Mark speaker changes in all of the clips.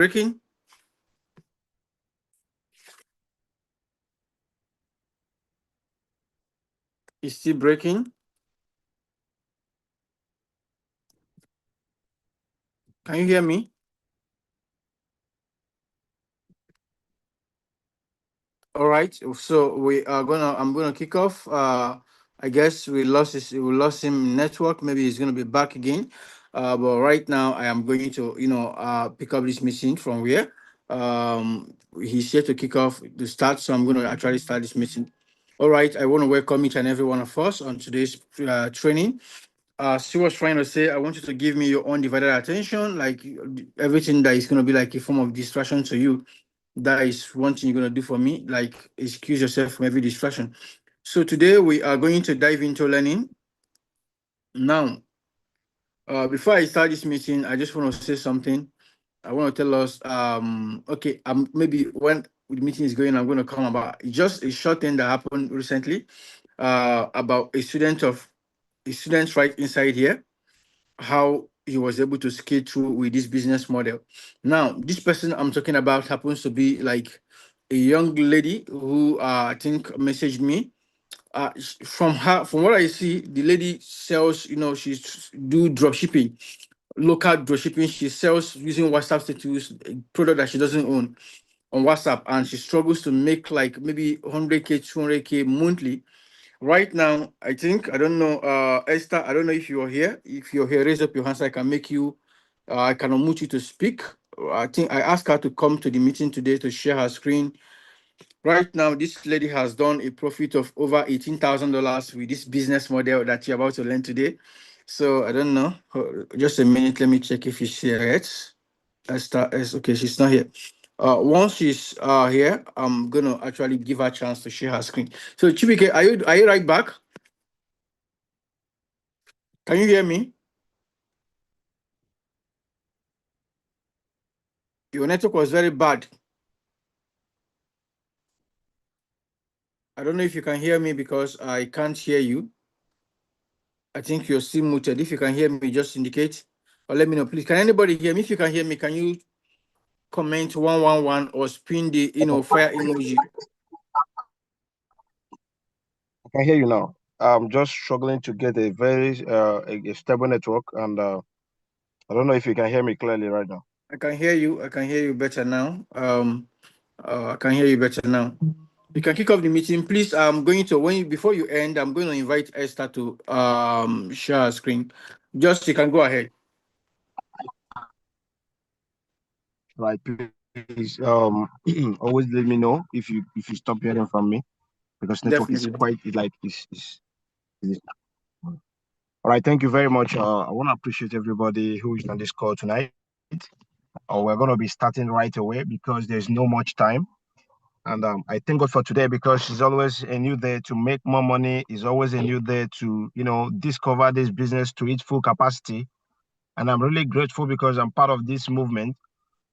Speaker 1: Breaking. Is still breaking. Can you hear me? All right. So I'm gonna kick off. I guess we lost him network. Maybe he's gonna be back again. But right now I am going to pick up this meeting from where he's here to kick off the start. So I'm gonna actually start this meeting. All right. I want to welcome each and every one of us on today's training. She was trying to say, I want you to give me your undivided attention, like everything that is going to be like a form of distraction to you. That is one thing you're going to do for me, like excuse yourself from every distraction. So today we are going to dive into learning. Now, before I start this meeting, I just want to say something. I want to tell us, okay, maybe when the meeting is going, I'm going to come about just a short thing that happened recently about a student right inside here, how he was able to scale through with this business model. Now, this person I'm talking about happens to be like a young lady who I think messaged me. From what I see, the lady sells, she's do drop shipping, local drop shipping. She sells using WhatsApp status, a product that she doesn't own on WhatsApp, and she struggles to make like maybe 100K, 200K monthly. Right now, I don't know, Esther, I don't know if you're here. If you're here, raise up your hands. I can make you, I can unmute you to speak. I think I asked her to come to the meeting today to share her screen. Right now, this lady has done a profit of over $18,000 with this business model that you're about to learn today. So I don't know. Just a minute. Let me check if she's here yet. Esther is okay. She's not here. Once she's here, I'm gonna actually give her a chance to share her screen. So Chibike, are you right back? Can you hear me? Your network was very bad. I don't know if you can hear me because I can't hear you. I think you're still muted. If you can hear me, just indicate or let me know, please. Can anybody hear me? If you can hear me, can you comment 111 or spin the fire emoji?
Speaker 2: I can hear you now. I'm just struggling to get a very a stable network, and I don't know if you can hear me clearly right now.
Speaker 1: I can hear you. I can hear you better now. I can hear you better now. You can kick off the meeting, please. I'm going to before you end, I'm going to invite Esther to share her screen. Just you can go ahead.
Speaker 2: Right, please always let me know if you stop hearing from me because network is
Speaker 1: Definitely.
Speaker 2: quite like is all right. Thank you very much. I want to appreciate everybody who is on this call tonight. We're going to be starting right away because there's no much time. And I thank God for today because it's always a new day to make more money. It's always a new day to, discover this business to its full capacity. And I'm really grateful because I'm part of this movement.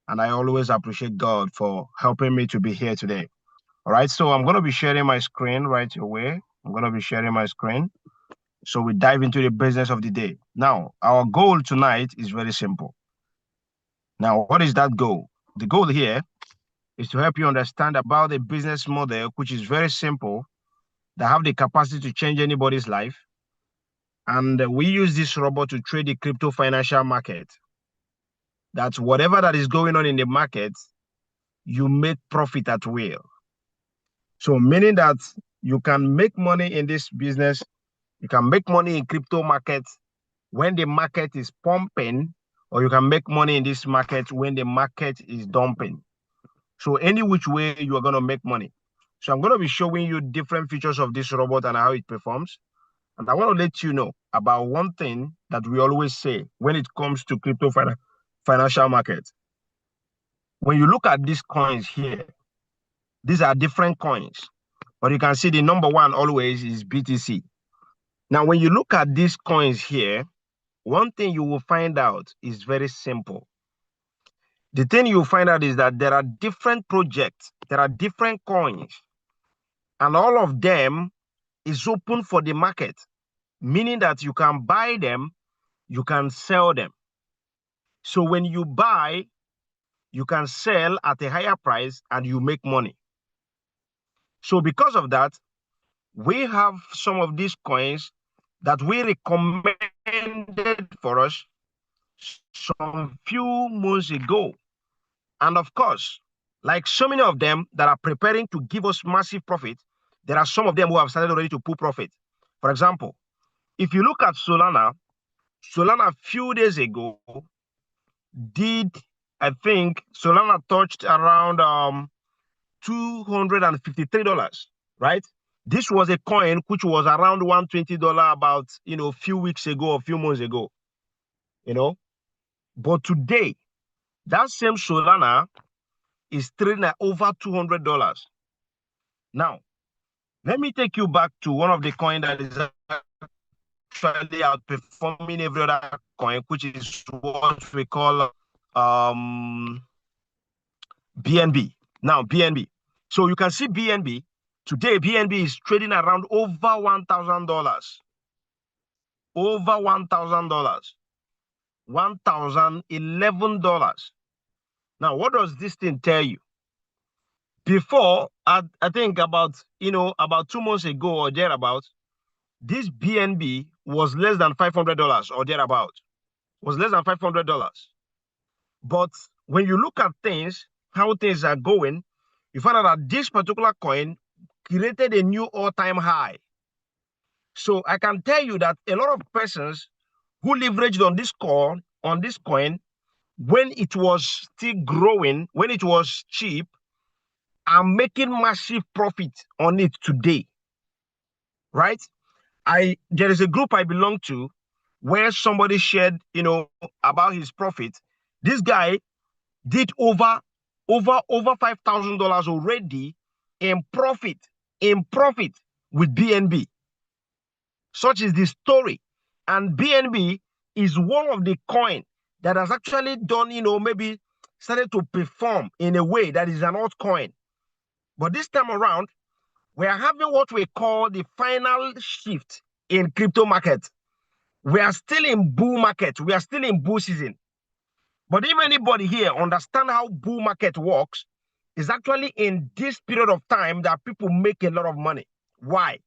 Speaker 2: And I always appreciate God for helping me to be here today. All right. So I'm going to be sharing my screen right away. I'm going to be sharing my screen. So we dive into the business of the day. Now, our goal tonight is very simple. Now, what is that goal? The goal here is to help you understand about a business model which is very simple, that have the capacity to change anybody's life. And we use this robot to trade the crypto financial market. That's whatever that is going on in the market, you make profit at will. So meaning that you can make money in this business, you can make money in crypto markets when the market is pumping, or you can make money in this market when the market is dumping. So any which way you are going to make money. So I'm going to be showing you different features of this robot and how it performs. And I want to let you know about one thing that we always say when it comes to crypto financial market. When you look at these coins here, these are different coins, but you can see the number one always is BTC. Now, when you look at these coins here, one thing you will find out is very simple. The thing you find out is that there are different projects, there are different coins, and all of them is open for the market, meaning that you can buy them, you can sell them. So when you buy, you can sell at a higher price and you make money. So because of that, we have some of these coins that we recommended for us some few months ago. And of course, like so many of them that are preparing to give us massive profit, there are some of them who have started already to pull profit. For example, if you look at Solana a few days ago did, I think Solana touched around $253, right? This was a coin which was around $120 about, a few weeks ago, a few months ago, But today, that same Solana is trading at over $200. Now, let me take you back to one of the coins that is actually outperforming every other coin, which is what we call BNB. Now, BNB. So you can see BNB. Today, BNB is trading around over $1,000. Over $1,000. $1,011. Now, what does this thing tell you? Before, I think about 2 months ago or thereabout, this BNB was less than $500 or thereabout. Was less than $500. But when you look at things, how things are going, you find out that this particular coin created a new all-time high. So I can tell you that a lot of persons who leveraged on this coin, when it was still growing, when it was cheap, are making massive profit on it today. Right? There is a group I belong to where somebody shared, about his profit. This guy did over $5,000 already in profit with BNB. Such is the story. And BNB is one of the coin that has actually done, maybe started to perform in a way that is an altcoin. But this time around, we are having what we call the final shift in crypto market. We are still in bull market. We are still in bull season. But if anybody here understand how bull market works, it's actually in this period of time that people make a lot of money. Why?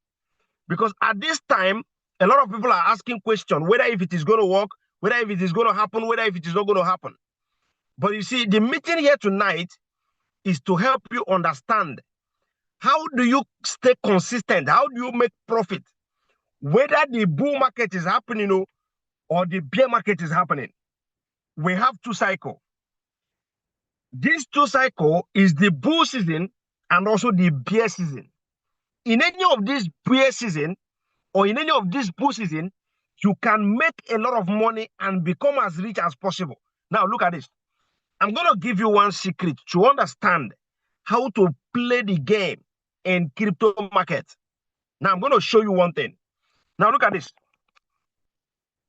Speaker 2: Because at this time, a lot of people are asking questions, whether if it is going to work, whether if it is going to happen, whether if it is not going to happen. But you see, the meeting here tonight is to help you understand how do you stay consistent? How do you make profit? Whether the bull market is happening or the bear market is happening. We have two cycles. These two cycles is the bull season and also the bear season. In any of this bear season or in any of this bull season, you can make a lot of money and become as rich as possible. Now, look at this. I'm going to give you one secret to understand how to play the game in crypto market. Now, I'm going to show you one thing. Now, look at this.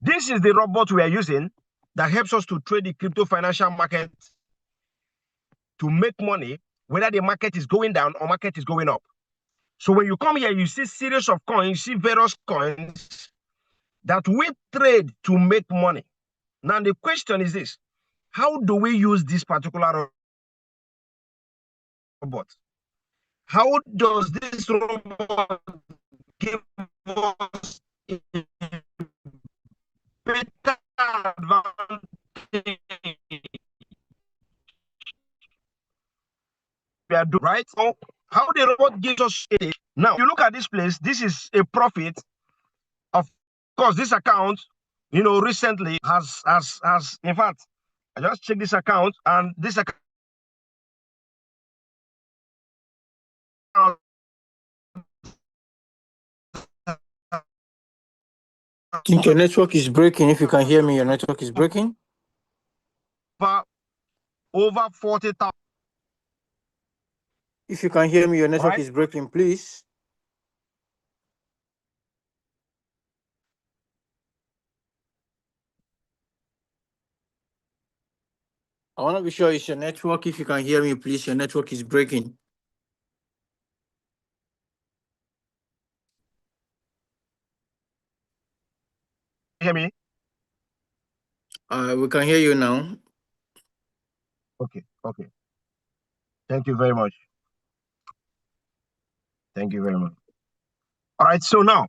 Speaker 2: This is the robot we are using that helps us to trade the crypto financial market to make money, whether the market is going down or market is going up. So when you come here, you see series of coins, you see various coins that we trade to make money. Now, the question is this: how do we use this particular robot? How does this robot give us a better advantage? We are doing right. So how the robot gives us a now. If you look at this place, this is a profit. Of course, this account, recently has in fact, I just checked this account and this account.
Speaker 1: I think your network is breaking. If you can hear me, your network is breaking.
Speaker 2: Over 40,000.
Speaker 1: If you can hear me, your network is breaking, please. I want to be sure it's your network. If you can hear me, please, your network is breaking.
Speaker 2: Hear me?
Speaker 1: We can hear you now.
Speaker 2: Okay. Okay. Thank you very much. Thank you very much. All right. So now,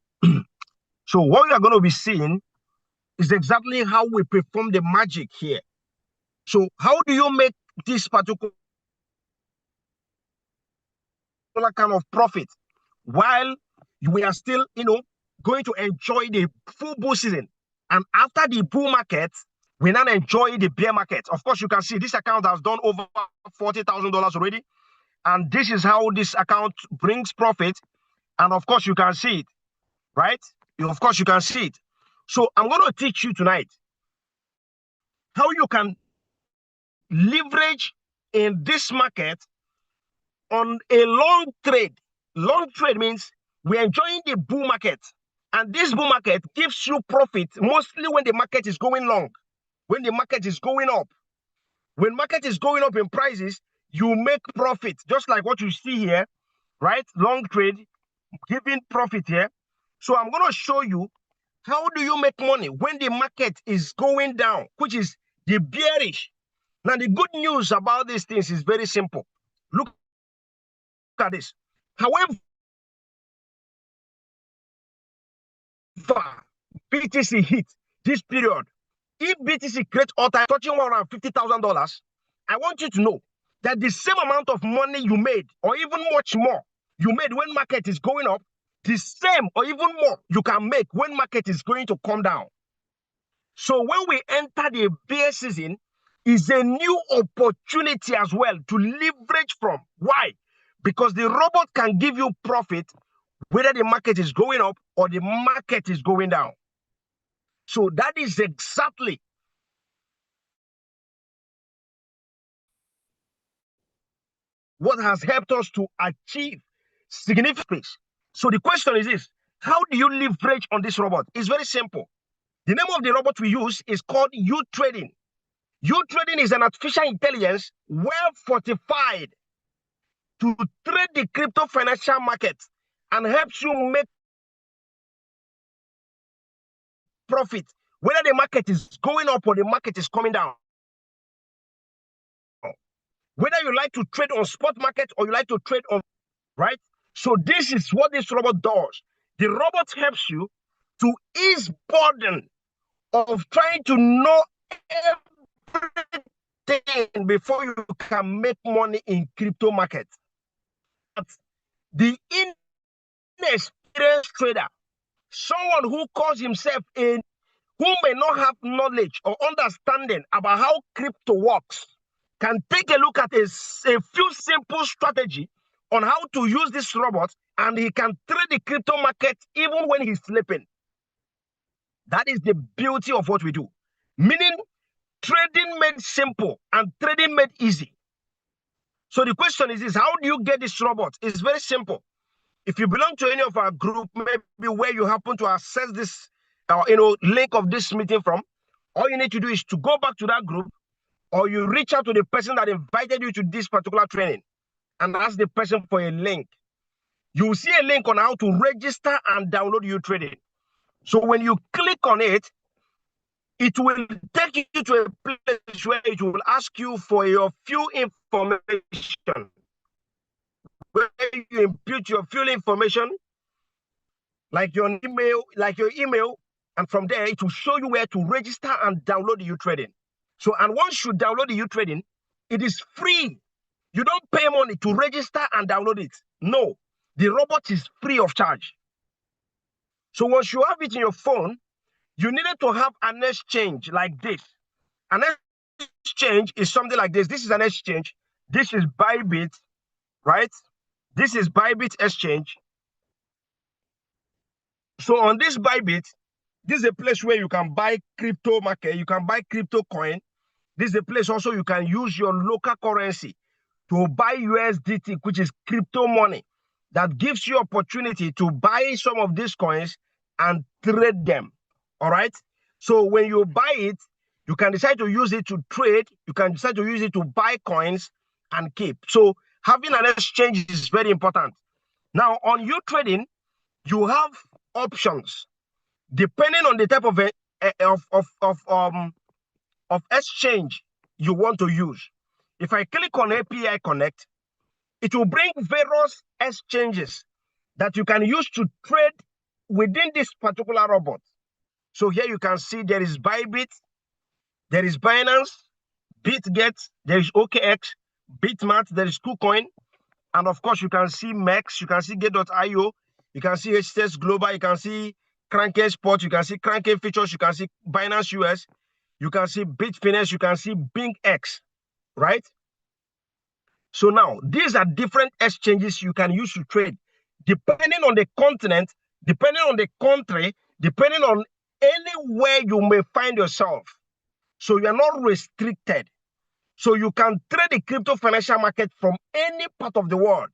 Speaker 2: so what we are going to be seeing is exactly how we perform the magic here. So how do you make this particular kind of profit while we are still, going to enjoy the full bull season? And after the bull market, we now enjoy the bear market. Of course, you can see this account has done over $40,000 already. And this is how this account brings profit. And of course, you can see it, right? Of course, you can see it. So I'm going to teach you tonight how you can leverage in this market on a long trade. Long trade means we're enjoying the bull market. And this bull market gives you profit mostly when the market is going long, when the market is going up. When market is going up in prices, you make profit, just like what you see here, right? Long trade, giving profit here. So I'm going to show you how do you make money when the market is going down, which is the bearish. Now, the good news about these things is very simple. Look at this. However, BTC hit this period. If BTC creates all-time touching $150,000, I want you to know that the same amount of money you made, or even much more, you made when market is going up, the same or even more you can make when market is going to come down. So when we enter the bear season, is a new opportunity as well to leverage from. Why? Because the robot can give you profit whether the market is going up or the market is going down. So that is exactly what has helped us to achieve significance. So the question is this: how do you leverage on this robot? It's very simple. The name of the robot we use is called U-Trading. U-Trading is an artificial intelligence well fortified to trade the crypto financial market and helps you make profit whether the market is going up or the market is coming down. Whether you like to trade on spot market or you like to trade on, right? So this is what this robot does. The robot helps you to ease burden of trying to know everything before you can make money in crypto market. The inexperienced trader, someone who calls himself who may not have knowledge or understanding about how crypto works, can take a look at a few simple strategy on how to use this robot, and he can trade the crypto market even when he's sleeping. That is the beauty of what we do. Meaning, trading made simple and trading made easy. So the question is this: how do you get this robot? It's very simple. If you belong to any of our group, maybe where you happen to access this link of this meeting from, all you need to do is to go back to that group, or you reach out to the person that invited you to this particular training and ask the person for a link. You will see a link on how to register and download U-Trading. So when you click on it, it will take you to a place where it will ask you for your few information, where you input your few information, like your email, and from there it will show you where to register and download the U-Trading. So, and once you download the U-Trading, it is free. You don't pay money to register and download it. No, the robot is free of charge. So once you have it in your phone, you needed to have an exchange like this. An exchange is something like this. This is an exchange. This is Bybit, right? This is Bybit exchange. So on this Bybit, this is a place where you can buy crypto market. You can buy crypto coin. This is a place also you can use your local currency to buy USDT, which is crypto money, that gives you opportunity to buy some of these coins and trade them. All right. So when you buy it, you can decide to use it to trade. You can decide to use it to buy coins and keep. So having an exchange is very important. Now on U-Trading, you have options depending on the type of exchange you want to use. If I click on API Connect, it will bring various exchanges that you can use to trade within this particular robot. So here you can see there is Bybit, there is Binance, BitGet, there is OKX, Bitmart, there is KuCoin, and of course you can see MEX, you can see Get.io, you can see HTS Global, you can see Crank Spot, you can see Crank Futures, you can see Binance US, you can see Bitfinex, you can see BingX, right? So now these are different exchanges you can use to trade, depending on the continent, depending on the country, depending on anywhere you may find yourself. So you are not restricted. So you can trade the crypto financial market from any part of the world,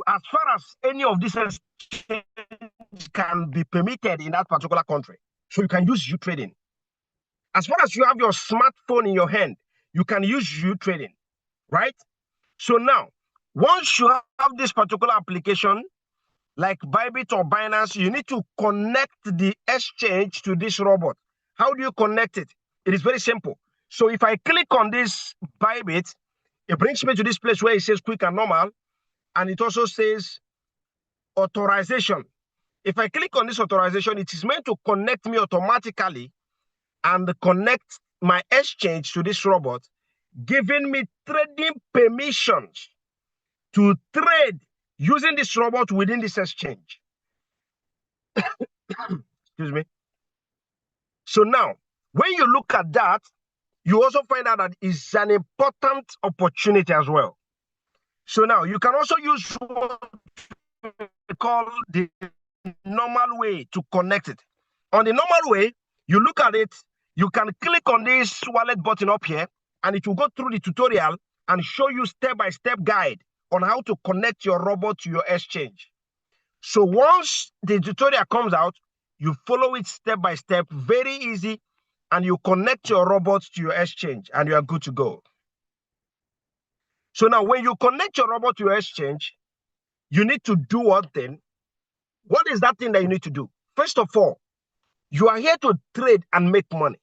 Speaker 2: as far as any of these exchanges can be permitted in that particular country. So you can use trading. As far as you have your smartphone in your hand, you can use trading, right? So now, once you have this particular application, like Bybit or Binance, you need to connect the exchange to this robot. How do you connect it? It is very simple. So if I click on this Bybit, it brings me to this place where it says quick and normal, and it also says authorization. If I click on this authorization, it is meant to connect me automatically and connect my exchange to this robot, giving me trading permissions to trade using this robot within this exchange. Excuse me. So now, when you look at that, you also find out that it's an important opportunity as well. So now you can also use what we call the normal way to connect it. On the normal way, you look at it, you can click on this wallet button up here, and it will go through the tutorial and show you step-by-step guide on how to connect your robot to your exchange. So once the tutorial comes out, you follow it step by step, very easy, and you connect your robot to your exchange, and you are good to go. So now when you connect your robot to your exchange, you need to do what then? What is that thing that you need to do? First of all, you are here to trade and make money.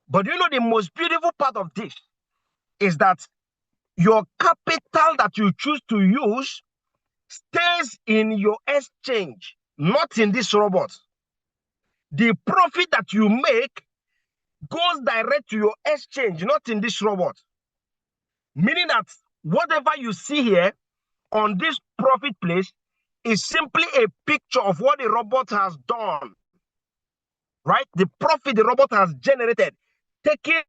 Speaker 2: But you know the most beautiful part of this is that your capital that you choose to use stays in your exchange, not in this robot. The profit that you make goes direct to your exchange, not in this robot. Meaning that whatever you see here on this profit place is simply a picture of what the robot has done, right? The profit the robot has generated, taking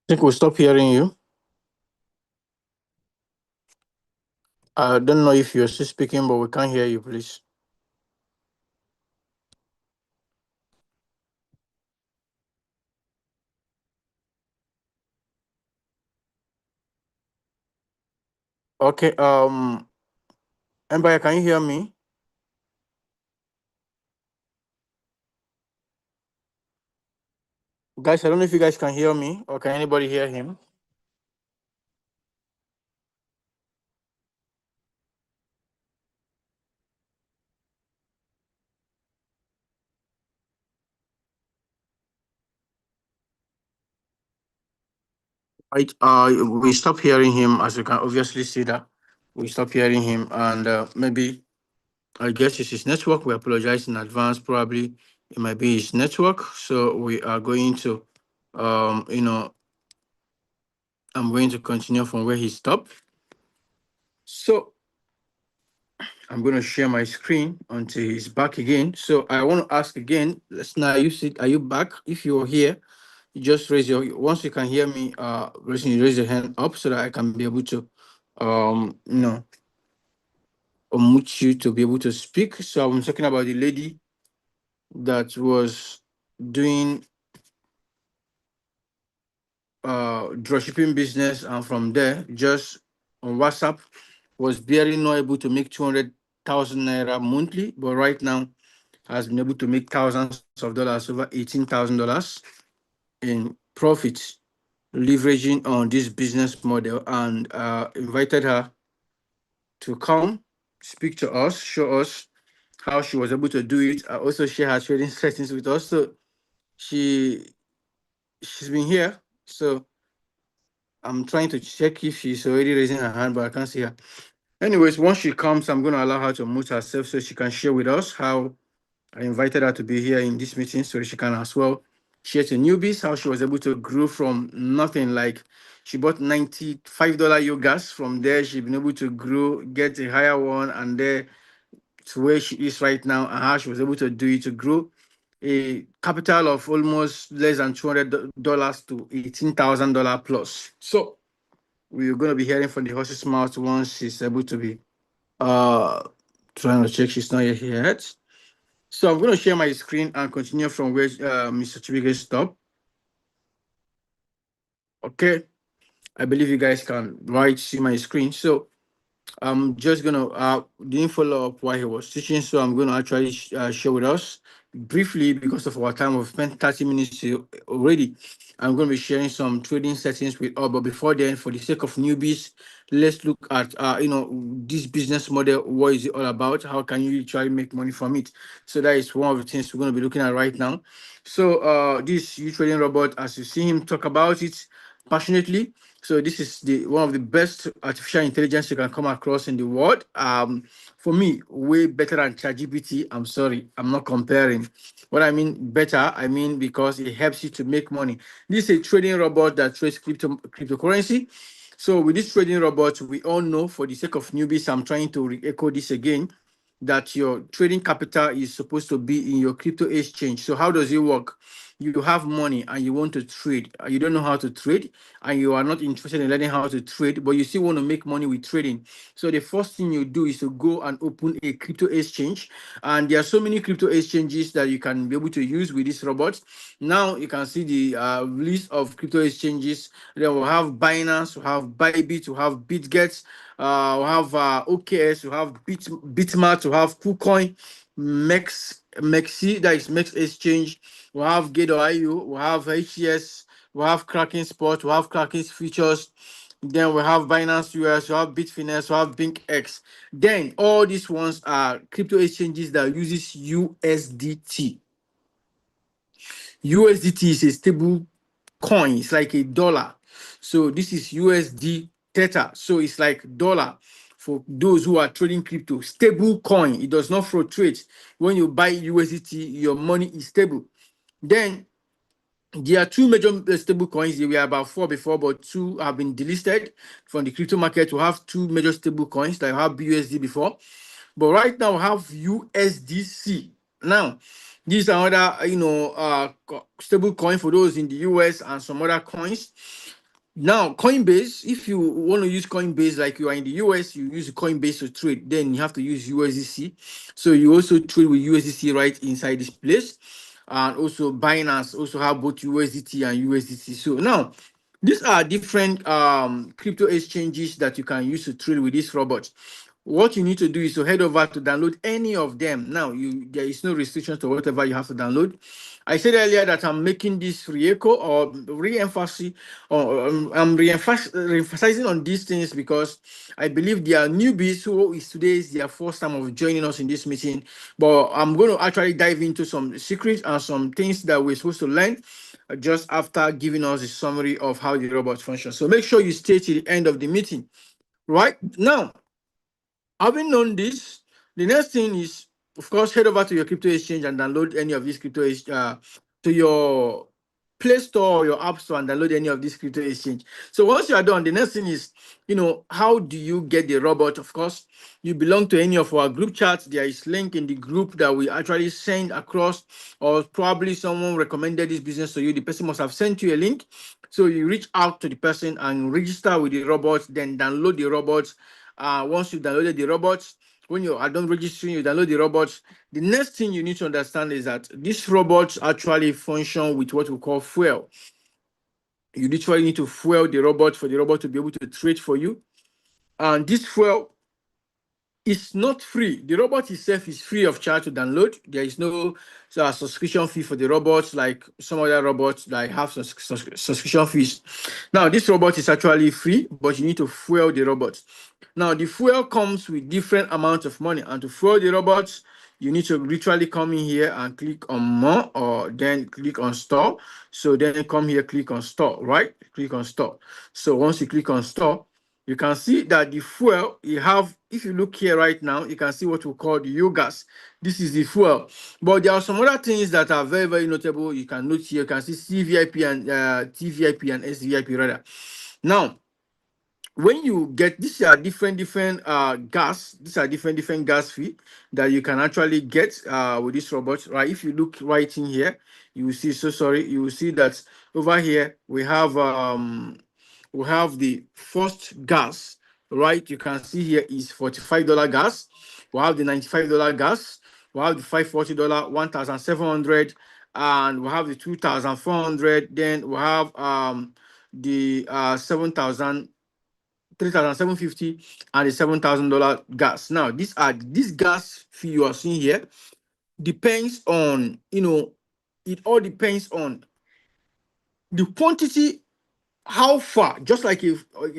Speaker 1: I think we'll stop hearing you. I don't know if you're still speaking, but we can't hear you, please. Okay, Empire, can you hear me? Guys, I don't know if you guys can hear me, or can anybody hear him? Right, we stop hearing him, as you can obviously see that we stop hearing him, and maybe I guess it's his network. We apologize in advance. Probably it might be his network. So we are going to, I'm going to continue from where he stopped. So I'm going to share my screen until he's back again. So I want to ask again, let's now are you back? If you're here, you just once you can hear me, raise your hand up so that I can be able to, unmute you to be able to speak. So I'm talking about the lady that was doing dropshipping business, and from there, just on WhatsApp, was barely not able to make 200,000 naira monthly, but right now has been able to make thousands of dollars, over $18,000 in profits. leveraging on this business model, and invited her to come speak to us, show us how she was able to do it. Also share her trading settings with us. So she she's been here. So I'm trying to check if she's already raising her hand, but I can't see her. Anyways, once she comes, I'm going to allow her to mute herself so she can share with us how I invited her to be here in this meeting so she can as well share to newbies how she was able to grow from nothing. Like she bought $95 yogas. From there, she's been able to grow, get a higher one, and there to where she is right now, and how she was able to do it to grow a capital of almost less than $200 to $18,000 plus. So we're going to be hearing from the horse's mouth once she's able to be uh trying to check she's not yet here yet. So I'm going to share my screen and continue from where Mr. Chibike stopped. Okay, I believe you guys can right see my screen. So I'm just gonna didn't follow up while he was teaching, so I'm gonna actually share with us briefly because of our time. We've spent 30 minutes already. I'm gonna be sharing some trading settings with all, but before then, for the sake of newbies, let's look at this business model. What is it all about? How can you try make money from it? So that is one of the things we're gonna be looking at right now. So this U trading robot, as you see him talk about it passionately, so this is the one of the best artificial intelligence you can come across in the world. For me, way better than ChatGPT. I'm sorry, I'm not comparing. What I mean better, I mean because it helps you to make money. This is a trading robot that trades cryptocurrency. So with this trading robot, we all know for the sake of newbies, I'm trying to echo this again, that your trading capital is supposed to be in your crypto exchange. So how does it work? You have money and you want to trade. You don't know how to trade and you are not interested in learning how to trade, but you still want to make money with trading. So the first thing you do is to go and open a crypto exchange. And there are so many crypto exchanges that you can be able to use with this robot. Now you can see the list of crypto exchanges. Then we'll have Binance, we'll have Bybit, we'll have BitGet, we have OKS, we have Bitmart, we have KuCoin, Mexi, that is Mex Exchange, we have Gate.io, we have HCS, we have Kraken Spot, we have Kraken Futures, then we have Binance US, we have Bitfinex, we have BinkX. Then all these ones are crypto exchanges that uses USDT. USDT is a stable coin. It's like a dollar. So this is USD Theta. So it's like dollar for those who are trading crypto. Stable coin. It does not fluctuate. When you buy USDT, your money is stable. Then there are two major stable coins. There were about four before, but two have been delisted from the crypto market. We have two major stable coins that have BUSD before, but right now we have USDC. Now, these are other stable coin for those in the US and some other coins. Now, Coinbase, if you want to use Coinbase like you are in the US, you use Coinbase to trade, then you have to use USDC. So you also trade with USDC right inside this place. And also Binance also have both USDT and USDC. So now these are different crypto exchanges that you can use to trade with this robot. What you need to do is to head over to download any of them. Now, there is no restriction to whatever you have to download. I said earlier that I'm making this re-echo or re-emphasis, or I'm re-emphasizing on these things because I believe there are newbies who is today is their first time of joining us in this meeting. But I'm going to actually dive into some secrets and some things that we're supposed to learn just after giving us a summary of how the robot functions. So make sure you stay till the end of the meeting. Right now, having known this, the next thing is, of course, head over to your crypto exchange and download any of these to your Play Store or your App Store and download any of these crypto exchange. So once you are done, the next thing is, how do you get the robot? Of course, you belong to any of our group chats. There is link in the group that we actually send across, or probably someone recommended this business to you. The person must have sent you a link. So you reach out to the person and register with the robot, then download the robot. Once you downloaded the robots, when you are done registering, you download the robots. The next thing you need to understand is that these robots actually function with what we call fuel. You literally need to fuel the robot for the robot to be able to trade for you. And this fuel It's not free. The robot itself is free of charge to download. There is no subscription fee for the robots like some other robots that have subscription fees. Now, this robot is actually free, but you need to fuel the robot. Now, the fuel comes with different amounts of money, and to fuel the robots, you need to literally come in here and click on more, or then click on store. So then come here, click on store, right? Click on store. So once you click on store, you can see that the fuel you have, if you look here right now, you can see what we call the U-gas. This is the fuel. But there are some other things that are very, very notable. You can note here, you can see CVIP and TVIP and SVIP rather. Now, when you get, these are different gas, these are different gas fee that you can actually get with this robot, right? If you look right in here, you will see, you will see that over here we have the first gas, right? You can see here is $45 gas. We have the $95 gas. We have the $540, 1,700, and we have the 2,400. Then we have the 7,000, 3,750, and the $7,000 gas. Now, this gas fee you are seeing here depends on, it all depends on the quantity, how far, just like a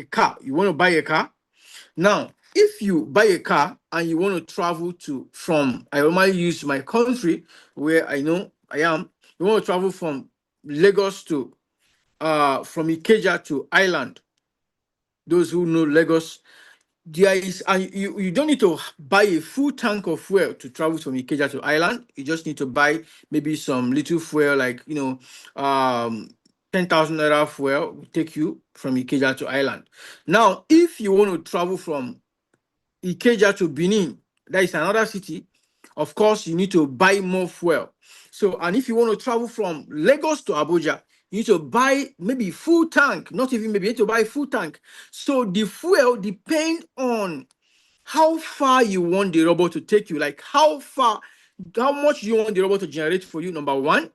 Speaker 1: car, you want to buy a car. Now, if you buy a car and you want to travel I normally use my country where I know I am, you want to travel from Lagos to, from Ikeja to Island. Those who know Lagos, there is, and you don't need to buy a full tank of fuel to travel from Ikeja to Island. You just need to buy maybe some little fuel, like 10,000 naira fuel will take you from Ikeja to Island. Now, if you want to travel from Ikeja to Benin, that is another city, of course, you need to buy more fuel. So, and if you want to travel from Lagos to Abuja, you need to buy maybe full tank, not even maybe, you need to buy full tank. So the fuel depends on how far you want the robot to take you, like how much you want the robot to generate for you, number one.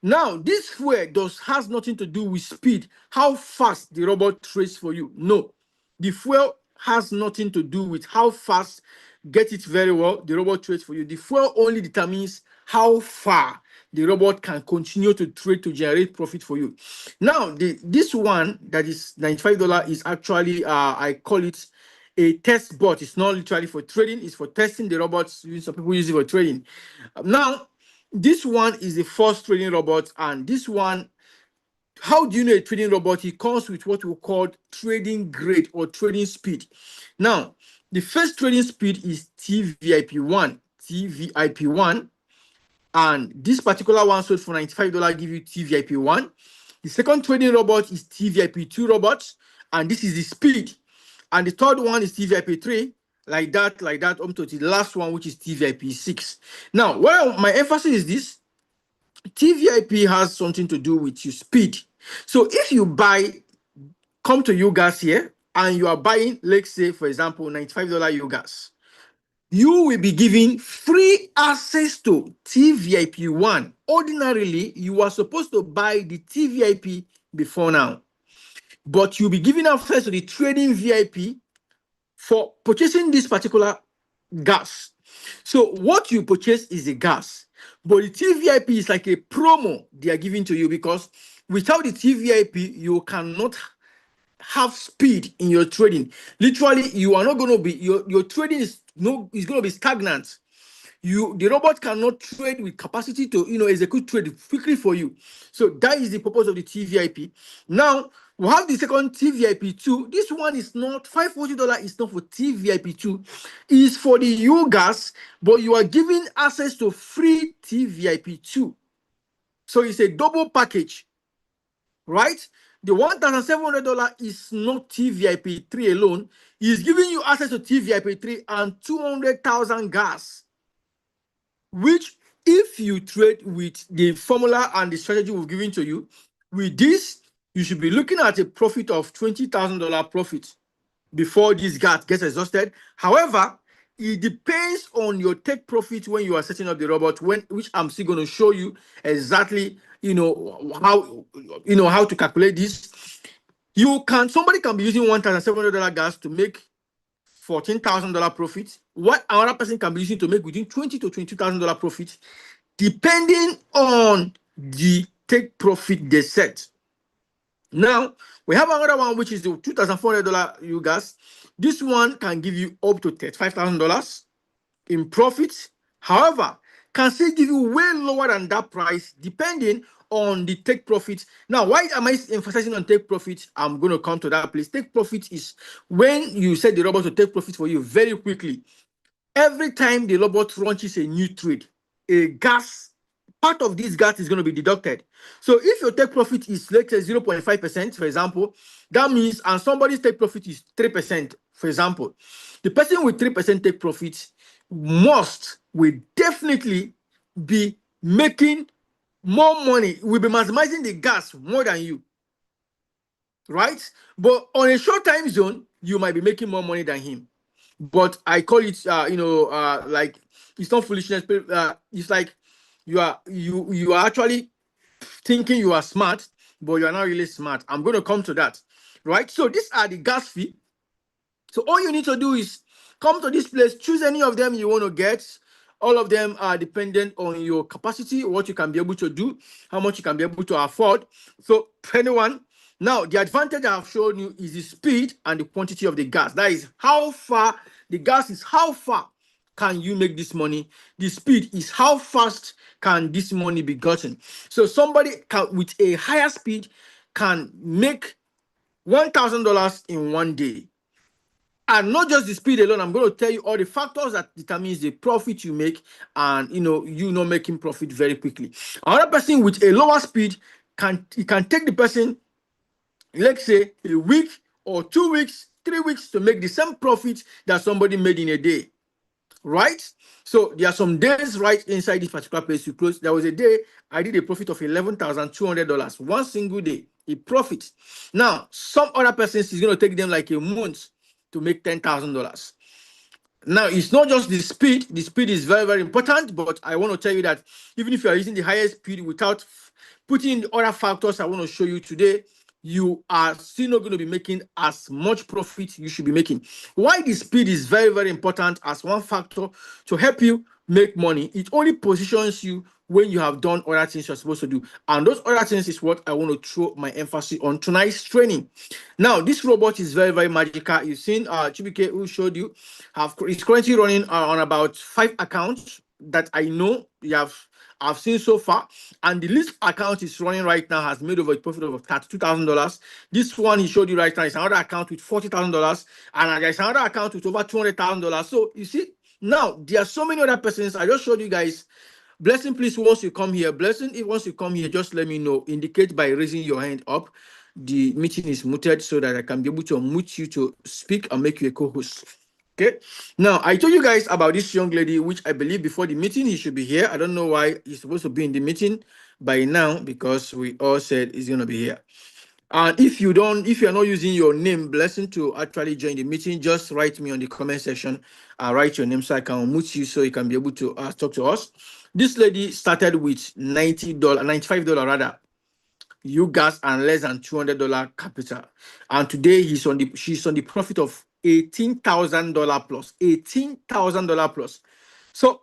Speaker 1: Now, this fuel has nothing to do with speed, how fast the robot trades for you. No, the fuel has nothing to do with how fast, get it very well, the robot trades for you. The fuel only determines how far the robot can continue to trade to generate profit for you. Now, this one that is $95 is actually, I call it a test bot. It's not literally for trading, it's for testing the robots. Some people use it for trading. Now, this one is the first trading robot, and this one, how do you know a trading robot? It comes with what we call trading grade or trading speed. Now, the first trading speed is TVIP1, TVIP1, and this particular one sold for $95 give you TVIP1. The second trading robot is TVIP2 robot, and this is the speed. And the third one is TVIP3, like that, up to the last one, which is TVIP6. Now, well, my emphasis is this: TVIP has something to do with your speed. So if you come to U-Gas here, and you are buying, let's say, for example, $95 U-Gas, you will be given free access to TVIP1. Ordinarily, you are supposed to buy the TVIP before now, but you'll be given access to the trading VIP for purchasing this particular gas. So what you purchase is the gas, but the TVIP is like a promo they are giving to you, because without the TVIP, you cannot have speed in your trading. Literally, you are not going to be, your trading is going to be stagnant. The robot cannot trade with capacity to execute trade quickly for you. So that is the purpose of the TVIP. Now we have the second TVIP2. This one is not $540, is not for TVIP2, is for the U-Gas, but you are given access to free TVIP2. So it's a double package, right? The $1,700 is not TVIP3 alone. It's giving you access to TVIP3 and 200,000 gas, which, if you trade with the formula and the strategy we've given to you, with this, you should be looking at a profit of $20,000 profit before this gas gets exhausted. However, it depends on your take profit when you are setting up the robot, which I'm still going to show you exactly, how to calculate this. Somebody can be using $1,700 gas to make $14,000 profit. What another person can be using to make within $20,000 to $22,000 profit, depending on the take profit they set. Now we have another one, which is the $2,400 you guys. This one can give you up to $35,000 in profit. However, can still give you way lower than that price, depending on the take profit. Now, why am I emphasizing on take profit? I'm going to come to that place. Take profit is when you set the robot to take profit for you very quickly. Every time the robot launches a new trade, a gas, part of this gas is going to be deducted. So if your take profit is, let's say, 0.5%, for example, that means, and somebody's take profit is 3%, for example, the person with 3% take profit will definitely be making more money, will be maximizing the gas more than you, right? But on a short time zone, you might be making more money than him. But I call it, like, it's not foolishness. It's like you are actually thinking you are smart, but you are not really smart. I'm going to come to that, right? So these are the gas fee. So all you need to do is come to this place, choose any of them you want to get. All of them are dependent on your capacity, what you can be able to do, how much you can be able to afford. So anyone. Now, the advantage I've shown you is the speed and the quantity of the gas. That is how far the gas is, how far can you make this money? The speed is how fast can this money be gotten. So somebody can, with a higher speed, can make $1,000 in one day. And not just the speed alone, I'm going to tell you all the factors that determines the profit you make, and you not making profit very quickly. Another person with a lower speed can take the person, let's say, a week or 2 weeks, 3 weeks to make the same profit that somebody made in a day, right? So there are some days right inside this particular place you close. There was a day I did a profit of $11,200 one single day, a profit. Now some other persons is going to take them like a month to make $10,000. Now, it's not just the speed. The speed is very, very important, but I want to tell you that even if you are using the highest speed without putting in the other factors I want to show you today, you are still not going to be making as much profit you should be making. Why the speed is very, very important as one factor to help you make money. It only positions you when you have done other things you're supposed to do. And those other things is what I want to throw my emphasis on tonight's training. Now, this robot is very, very magical. You've seen Chibuike, who showed you, it's currently running on about 5 accounts that I know I've seen so far, and the least account is running right now has made over a profit of $32,000. This one he showed you right now is another account with $40,000, and there's another account with over $200,000. So you see, now there are so many other persons. I just showed you guys. Blessing, please, once you come here, Blessing, if once you come here, just let me know. Indicate by raising your hand up. The meeting is muted so that I can be able to unmute you to speak and make you a co-host. Okay. Now, I told you guys about this young lady, which I believe before the meeting he should be here. I don't know why he's supposed to be in the meeting by now, because we all said he's going to be here. And if you're not using your name, Blessing, to actually join the meeting, just write me on the comment section and write your name so I can unmute you so you can be able to talk to us. This lady started with $95 rather, you guys, and less than $200 capital, and today she's on the profit of $18,000 plus, $18,000 plus. So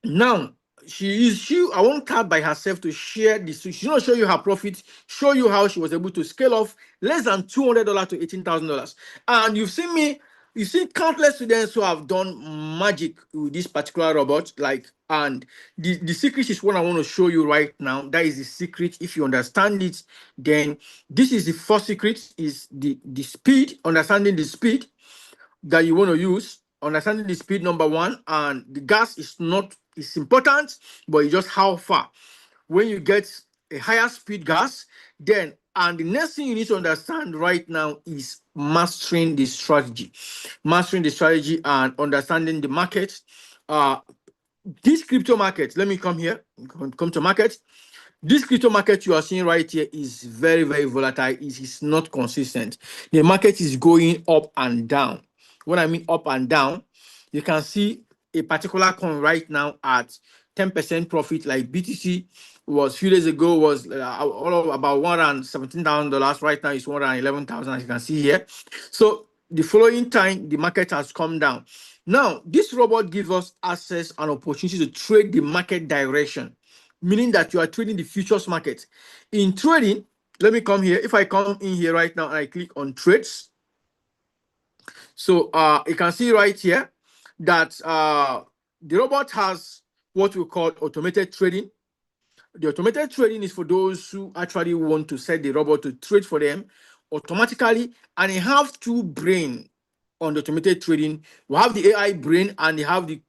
Speaker 1: now I want her by herself to share this. She's going to show you her profit, show you how she was able to scale off less than $200 to $18,000. And you've seen countless students who have done magic with this particular robot. And the secret is what I want to show you right now. That is the secret. If you understand it, then this is the first secret, is the speed, understanding the speed that you want to use. Understanding the speed, number one, and the gas is important, but it's just how far. When you get a higher speed gas, and the next thing you need to understand right now is mastering the strategy and understanding the market. This crypto market, let me come to market. This crypto market you are seeing right here is very, very volatile. It is not consistent. The market is going up and down. When I mean up and down, you can see a particular coin right now at 10% profit, like BTC was a few days ago was all about $117,000. Right now it's $111,000, as you can see here. So the following time, the market has come down. Now, this robot gives us access and opportunity to trade the market direction, meaning that you are trading the futures market. In trading, let me come here. If I come in here right now and I click on trades, so you can see right here that the robot has what we call automated trading. The automated trading is for those who actually want to set the robot to trade for them automatically, and they have two brain on the automated trading. We have the AI brain and they have the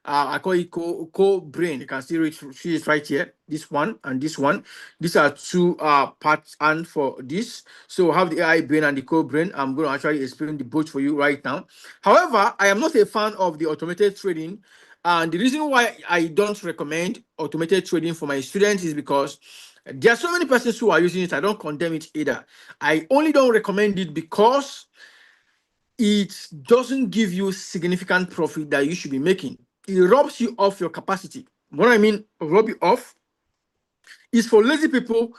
Speaker 1: I call it co brain. You can see it right here. This one and this one. These are two parts and for this. So we have the AI brain and the co brain. I'm going to actually explain the both for you right now. However, I am not a fan of the automated trading. And the reason why I don't recommend automated trading for my students is because there are so many persons who are using it. I don't condemn it either. I only don't recommend it because it doesn't give you significant profit that you should be making. It robs you of your capacity. What I mean, rob you off, is for lazy people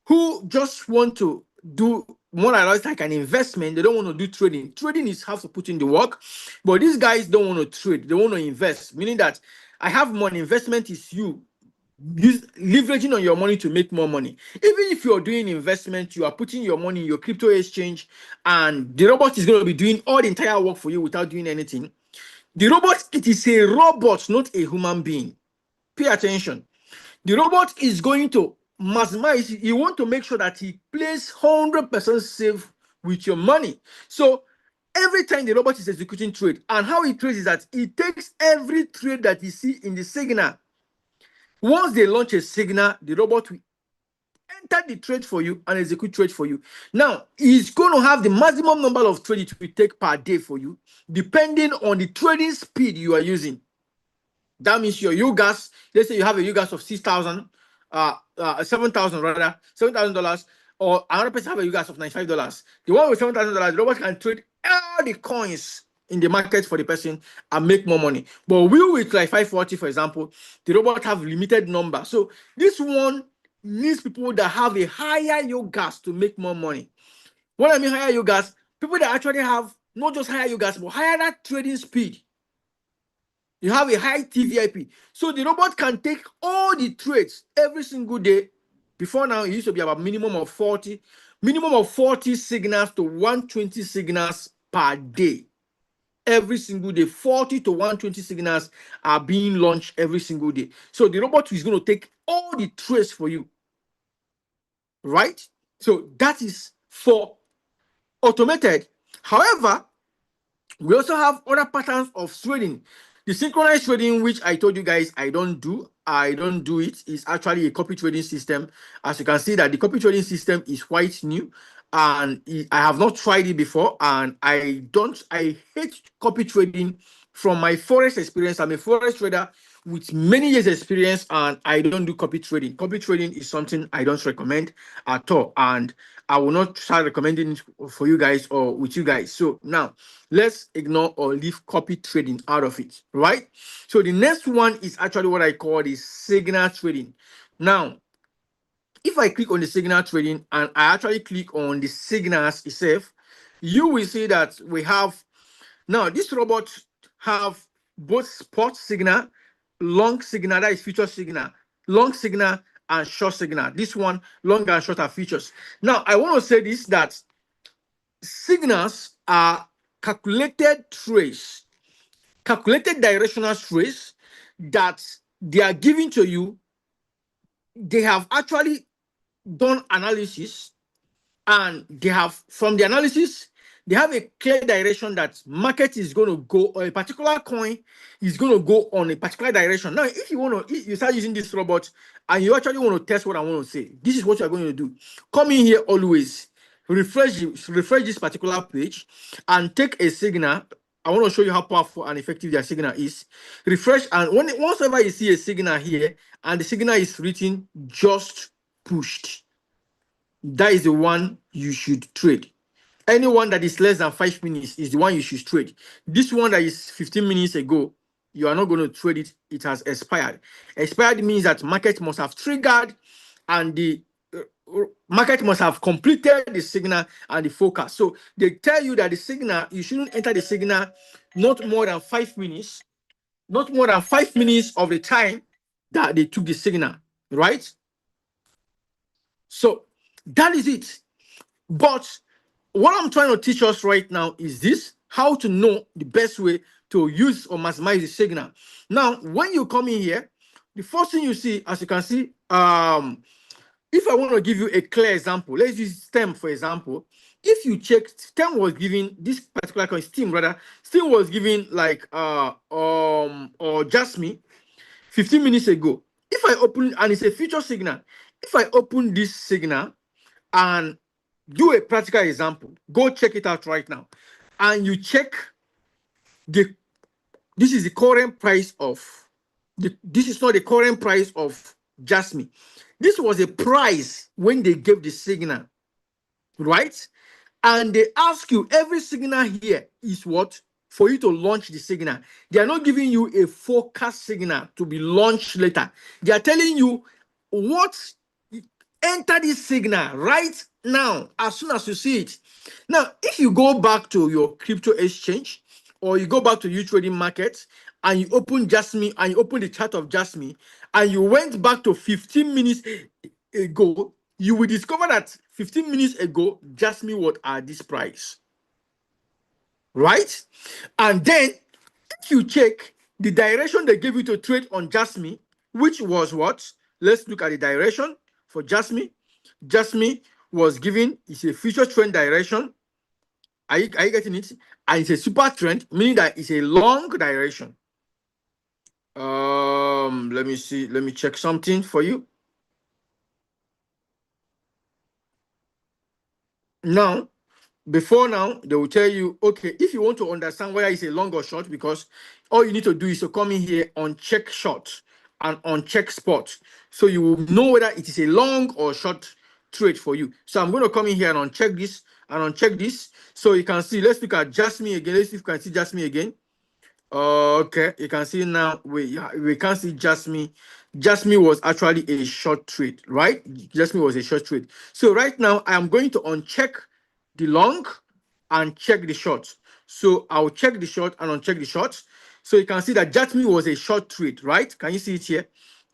Speaker 1: who just want to do more or less like an investment. They don't want to do trading. Trading is have to put in the work, but these guys don't want to trade. They want to invest, meaning that I have money. Investment is you leveraging on your money to make more money. Even if you're doing investment, you are putting your money in your crypto exchange, and the robot is going to be doing all the entire work for you without doing anything. The robot, it is a robot, not a human being. Pay attention. The robot is going to maximize. You want to make sure that he plays 100% safe with your money. So every time the robot is executing trade, and how it trades is that it takes every trade that you see in the signal. Once they launch a signal, the robot will enter the trade for you and execute trade for you. Now, it's going to have the maximum number of trades it will take per day for you, depending on the trading speed you are using. That means your UGAS, let's say you have a UGAS of 6,000, 7,000 rather, $7,000, or another person have a UGAS of $95. The one with $7,000, the robot can trade all the coins in the market for the person and make more money. But we with like 540, for example, the robot have limited number. So this one needs people that have a higher UGAS to make more money. What I mean higher UGAS, people that actually have not just higher UGAS, but higher that trading speed. You have a high TVIP. So the robot can take all the trades every single day. Before now, it used to be about minimum of 40 signals to 120 signals per day. Every single day, 40 to 120 signals are being launched every single day. So the robot is going to take all the trades for you. Right? So that is for automated. However, we also have other patterns of trading. The synchronized trading, which I told you guys I don't do it, is actually a copy trading system. As you can see that the copy trading system is quite new, and I have not tried it before, and I hate copy trading from my forex experience. I'm a forex trader with many years experience, and I don't do copy trading. Copy trading is something I don't recommend at all, and I will not start recommending it for you guys or with you guys. So now let's ignore or leave copy trading out of it, right? So the next one is actually what I call the signal trading. Now, if I click on the signal trading and I actually click on the signals itself, you will see that we have now this robot have both spot signal, long signal, that is future signal, long signal and short signal. This one, long and short are features. Now, I want to say this, that signals are calculated trace, calculated directional trace that they are giving to you. They have actually done analysis, and they have, from the analysis, they have a clear direction that market is going to go, or a particular coin is going to go on a particular direction. Now, if you want to, if you start using this robot and you actually want to test what I want to say, this is what you're going to do. Come in here always, refresh this particular page and take a signal. I want to show you how powerful and effective their signal is. Refresh, and once ever you see a signal here and the signal is written just pushed, that is the one you should trade. Anyone that is less than 5 minutes is the one you should trade. This one that is 15 minutes ago, you are not going to trade it. It has expired. Expired means that market must have triggered, and the market must have completed the signal and the forecast. So they tell you that the signal, you shouldn't enter the signal not more than 5 minutes, not more than 5 minutes of the time that they took the signal, right? So that is it. But what I'm trying to teach us right now is this: how to know the best way to use or maximize the signal. Now, when you come in here, the first thing you see, as you can see, if I want to give you a clear example, let's use STEM for example. If you check, STEM was giving this particular coin, Steam rather, Steam was giving like or Jasmine 15 minutes ago. If I open, and it's a future signal, if I open this signal and do a practical example, go check it out right now, and you check the, this is the current price of this is not the current price of Jasmine. This was a price when they gave the signal, right? And they ask you, every signal here is what? For you to launch the signal. They are not giving you a forecast signal to be launched later. They are telling you what, enter this signal right now as soon as you see it. Now, if you go back to your crypto exchange or you go back to you trading markets and you open Jasmine and you open the chart of Jasmine and you went back to 15 minutes ago, you will discover that 15 minutes ago, Jasmine was at this price, right? And then if you check the direction they gave you to trade on Jasmine, which was what? Let's look at the direction for Jasmine. Jasmine was given, it's a future trend direction. Are you getting it? And it's a super trend, meaning that it's a long direction. Let me see. Let me check something for you. Now, before now, they will tell you, okay, if you want to understand whether it's a long or short, because all you need to do is to come in here on check short and on check spot. So you will know whether it is a long or short trade for you. So I'm going to come in here and uncheck this and uncheck this. So you can see, let's look at Jasmine again. Let's see if you can see Jasmine again. Okay, you can see now we can see Jasmine. Jasmine was actually a short trade, right? Jasmine was a short trade. So right now I am going to uncheck the long and check the short. So I'll check the short and uncheck the short. So you can see that Jasmine was a short trade, right? Can you see it here?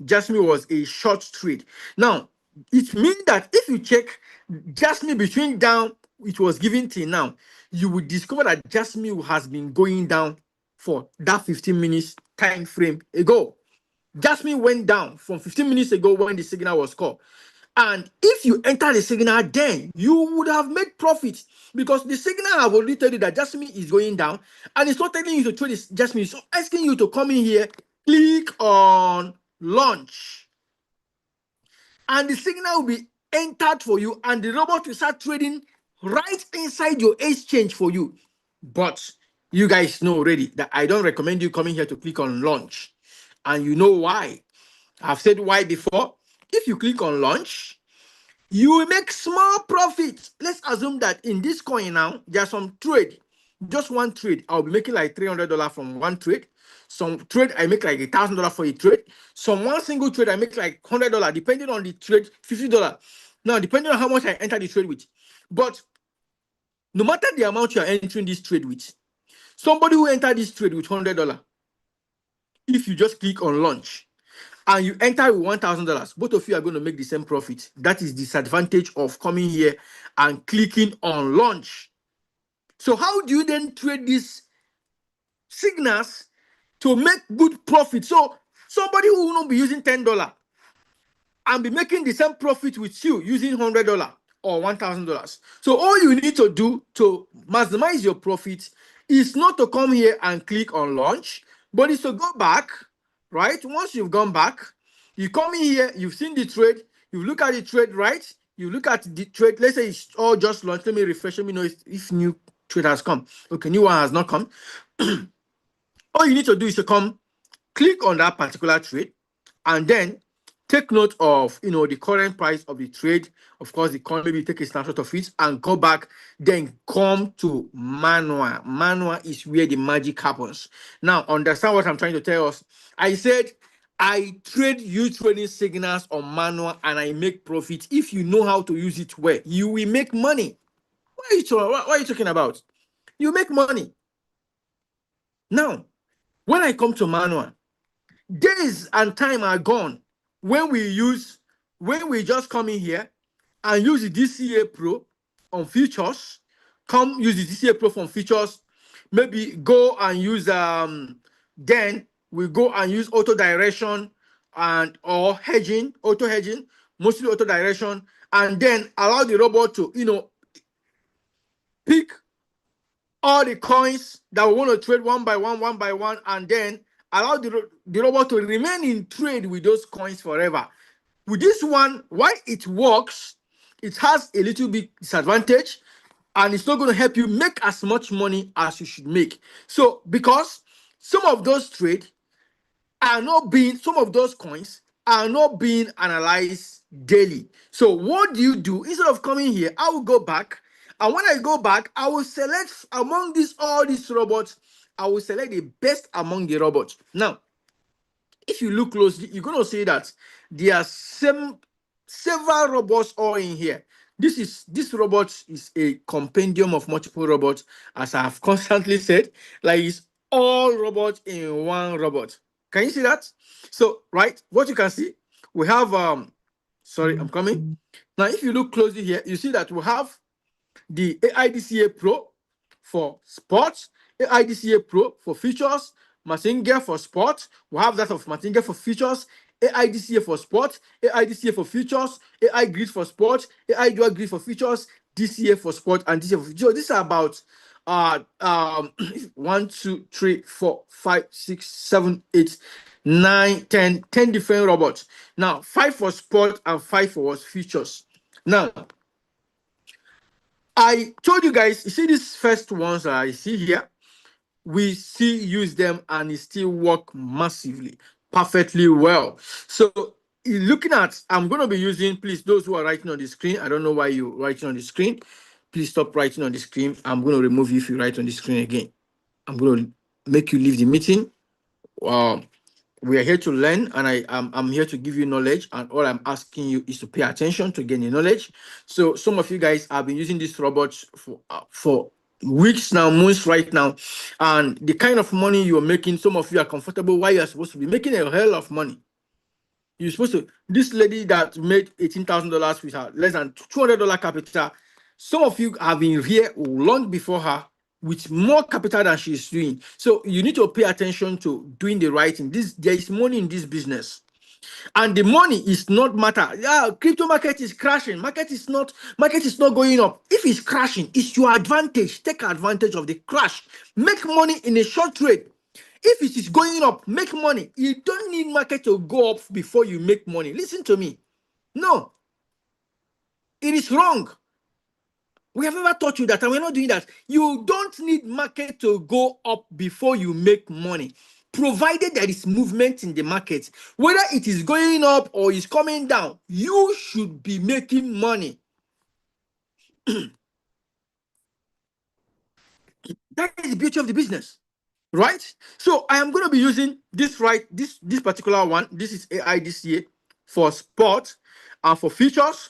Speaker 1: Jasmine was a short trade. Now it means that if you check Jasmine between down, it was given till now, you will discover that Jasmine has been going down for that 15 minutes time frame ago. Jasmine went down from 15 minutes ago when the signal was called. And if you enter the signal, then you would have made profit because the signal have already told you that Jasmine is going down and it's not telling you to trade this Jasmine. So asking you to come in here, click on launch, and the signal will be entered for you and the robot will start trading right inside your exchange for you. But you guys know already that I don't recommend you coming here to click on launch. And you know why. I've said why before. If you click on launch, you will make small profit. Let's assume that in this coin now, there's some trade. Just one trade, I'll be making like $300 from one trade. Some trade, I make like $1,000 for a trade. Some one single trade, I make like $100, depending on the trade, $50. Now, depending on how much I enter the trade with. But no matter the amount you are entering this trade with, somebody who entered this trade with $100, if you just click on launch and you enter with $1,000, both of you are going to make the same profit. That is the disadvantage of coming here and clicking on launch. So how do you then trade these signals to make good profit? So somebody who will not be using $10 and be making the same profit with you using $100 or $1,000. So all you need to do to maximize your profit is not to come here and click on launch, but is to go back, right? Once you've gone back, you come in here, you've seen the trade, you look at the trade, right? You look at the trade, let's say it's all just launched. Let me refresh, let me know if new trade has come. Okay, new one has not come. All you need to do is to come, click on that particular trade, and then take note of the current price of the trade. Of course, the current, maybe take a snapshot of it and go back, then come to manual. Manual is where the magic happens. Now, understand what I'm trying to tell us. I said I trade you trading signals on manual and I make profit. If you know how to use it well, you will make money. What are you talking about? You make money. Now, when I come to manual, days and time are gone when we just come in here and use the DCA Pro on features. Come use the DCA Pro from features. Maybe go and use then we go and use auto direction and or hedging, auto hedging, mostly auto direction, and then allow the robot to pick all the coins that we want to trade one by one, and then allow the robot to remain in trade with those coins forever. With this one, why it works, it has a little bit disadvantage, and it's not going to help you make as much money as you should make. So, because some of those trades are not being, some of those coins are not being analyzed daily. So, what do? Instead of coming here, I will go back, and when I go back, I will select among all these robots. I will select the best among the robots. Now, if you look closely, you're going to see that there are several robots all in here. This robot is a compendium of multiple robots, as I have constantly said. Like, it's all robots in one robot. Can you see that? So, right, what you can see, we have sorry, I'm coming. Now, if you look closely here, you see that we have the AIDCA Pro for sports, AIDCA Pro for features, Mazinga for sports. We have that of Mazinga for features, AIDCA for sports, AIDCA for features, AI Grid for sports, AI Dual Grid for features, DCA for sport, and DCA for features. These are about 1, 2, 3, 4, 5, 6, 7, 8, 9, 10 different robots. Now, 5 for sport and 5 for features. Now, I told you guys, you see these first ones that I see here, we still use them and it still work massively, perfectly well. So looking at, I'm going to be using, please, those who are writing on the screen, I don't know why you're writing on the screen. Please stop writing on the screen. I'm going to remove you if you write on the screen again. I'm going to make you leave the meeting. We are here to learn, and I'm here to give you knowledge, and all I'm asking you is to pay attention to gain the knowledge. So some of you guys have been using this robot for weeks now, months right now, and the kind of money you're making, some of you are comfortable while you're supposed to be making a hell of money. You're supposed to, this lady that made $18,000 with her less than $200 capital, some of you have been here long before her with more capital than she's doing. So you need to pay attention to doing the right thing. There is money in this business. And the money is not matter. Yeah, crypto market is crashing. Market is not going up. If it's crashing, it's your advantage. Take advantage of the crash. Make money in a short trade. If it is going up, make money. You don't need market to go up before you make money. Listen to me. No. It is wrong. We have never taught you that, and we're not doing that. You don't need market to go up before you make money, provided there is movement in the market. Whether it is going up or is coming down, you should be making money. That is the beauty of the business, right? So I am going to be using this this particular one. This is AIDCA for sport and for features.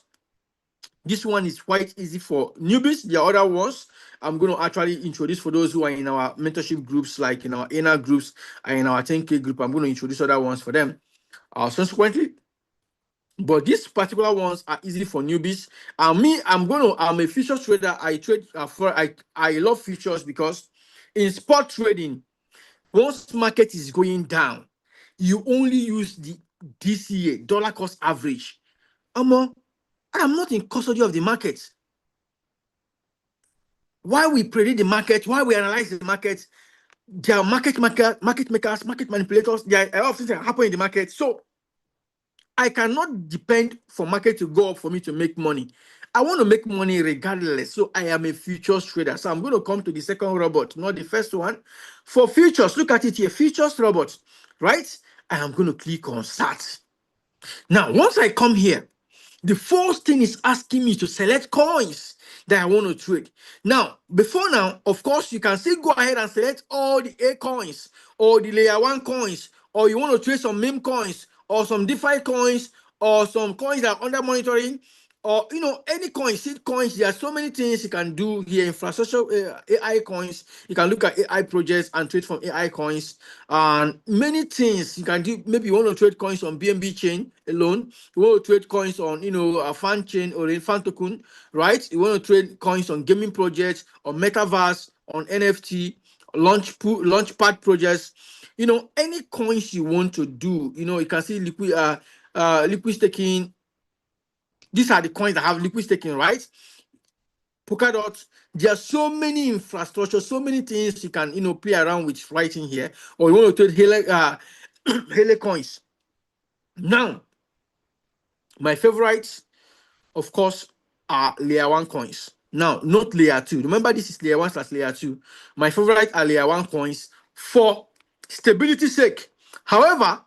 Speaker 1: This one is quite easy for newbies. The other ones, I'm going to actually introduce for those who are in our mentorship groups, like in our inner groups and in our 10K group. I'm going to introduce other ones for them subsequently. But these particular ones are easy for newbies. And me, I'm a futures trader. I trade I love futures because in spot trading, once market is going down, you only use the DCA, dollar cost average. I'm not in custody of the market. Why we predict the market, why we analyze the market, there are market makers, market manipulators, there are a lot of things that happen in the market. So I cannot depend for market to go up for me to make money. I want to make money regardless. So I am a futures trader. So I'm going to come to the second robot, not the first one. For futures, look at it here, futures robot, right? I am going to click on start. Now, once I come here, the first thing is asking me to select coins. that I want to trade. Now, before now, of course, you can still go ahead and select all the A coins or the layer one coins, or you want to trade some meme coins or some DeFi coins or some coins that are under monitoring, or any coins, seed coins. There are so many things you can do here. Infrastructure, AI coins. You can look at AI projects and trade from AI coins, and many things you can do. Maybe you want to trade coins on BNB chain alone. You want to trade coins on a fan chain or a fan token, right? You want to trade coins on gaming projects, on metaverse, on NFT, launchpad projects. Any coins you want to do. You can see liquid staking. These are the coins that have liquid staking, right? Polkadot. There are so many infrastructure, so many things you can play around with right in here. Or you want to trade Hele coins. Now, my favorites, of course, are layer one coins. Now, not layer two. Remember, this is layer one slash layer two. My favorite are layer one coins for stability sake. However,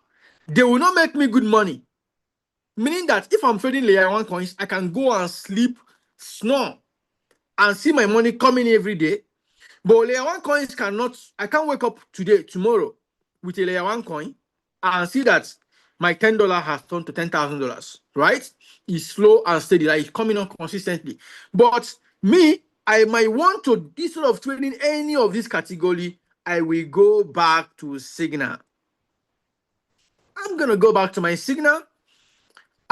Speaker 1: they will not make me good money. Meaning that if I'm trading layer one coins, I can go and sleep, snore, and see my money coming every day. But layer one coins I can't wake up tomorrow with a layer one coin and see that my $10 has turned to $10,000, right? It's slow and steady, like it's coming up consistently. But me, I might want to, instead of trading any of this category, I will go back to Signal. I'm gonna go back to my Signal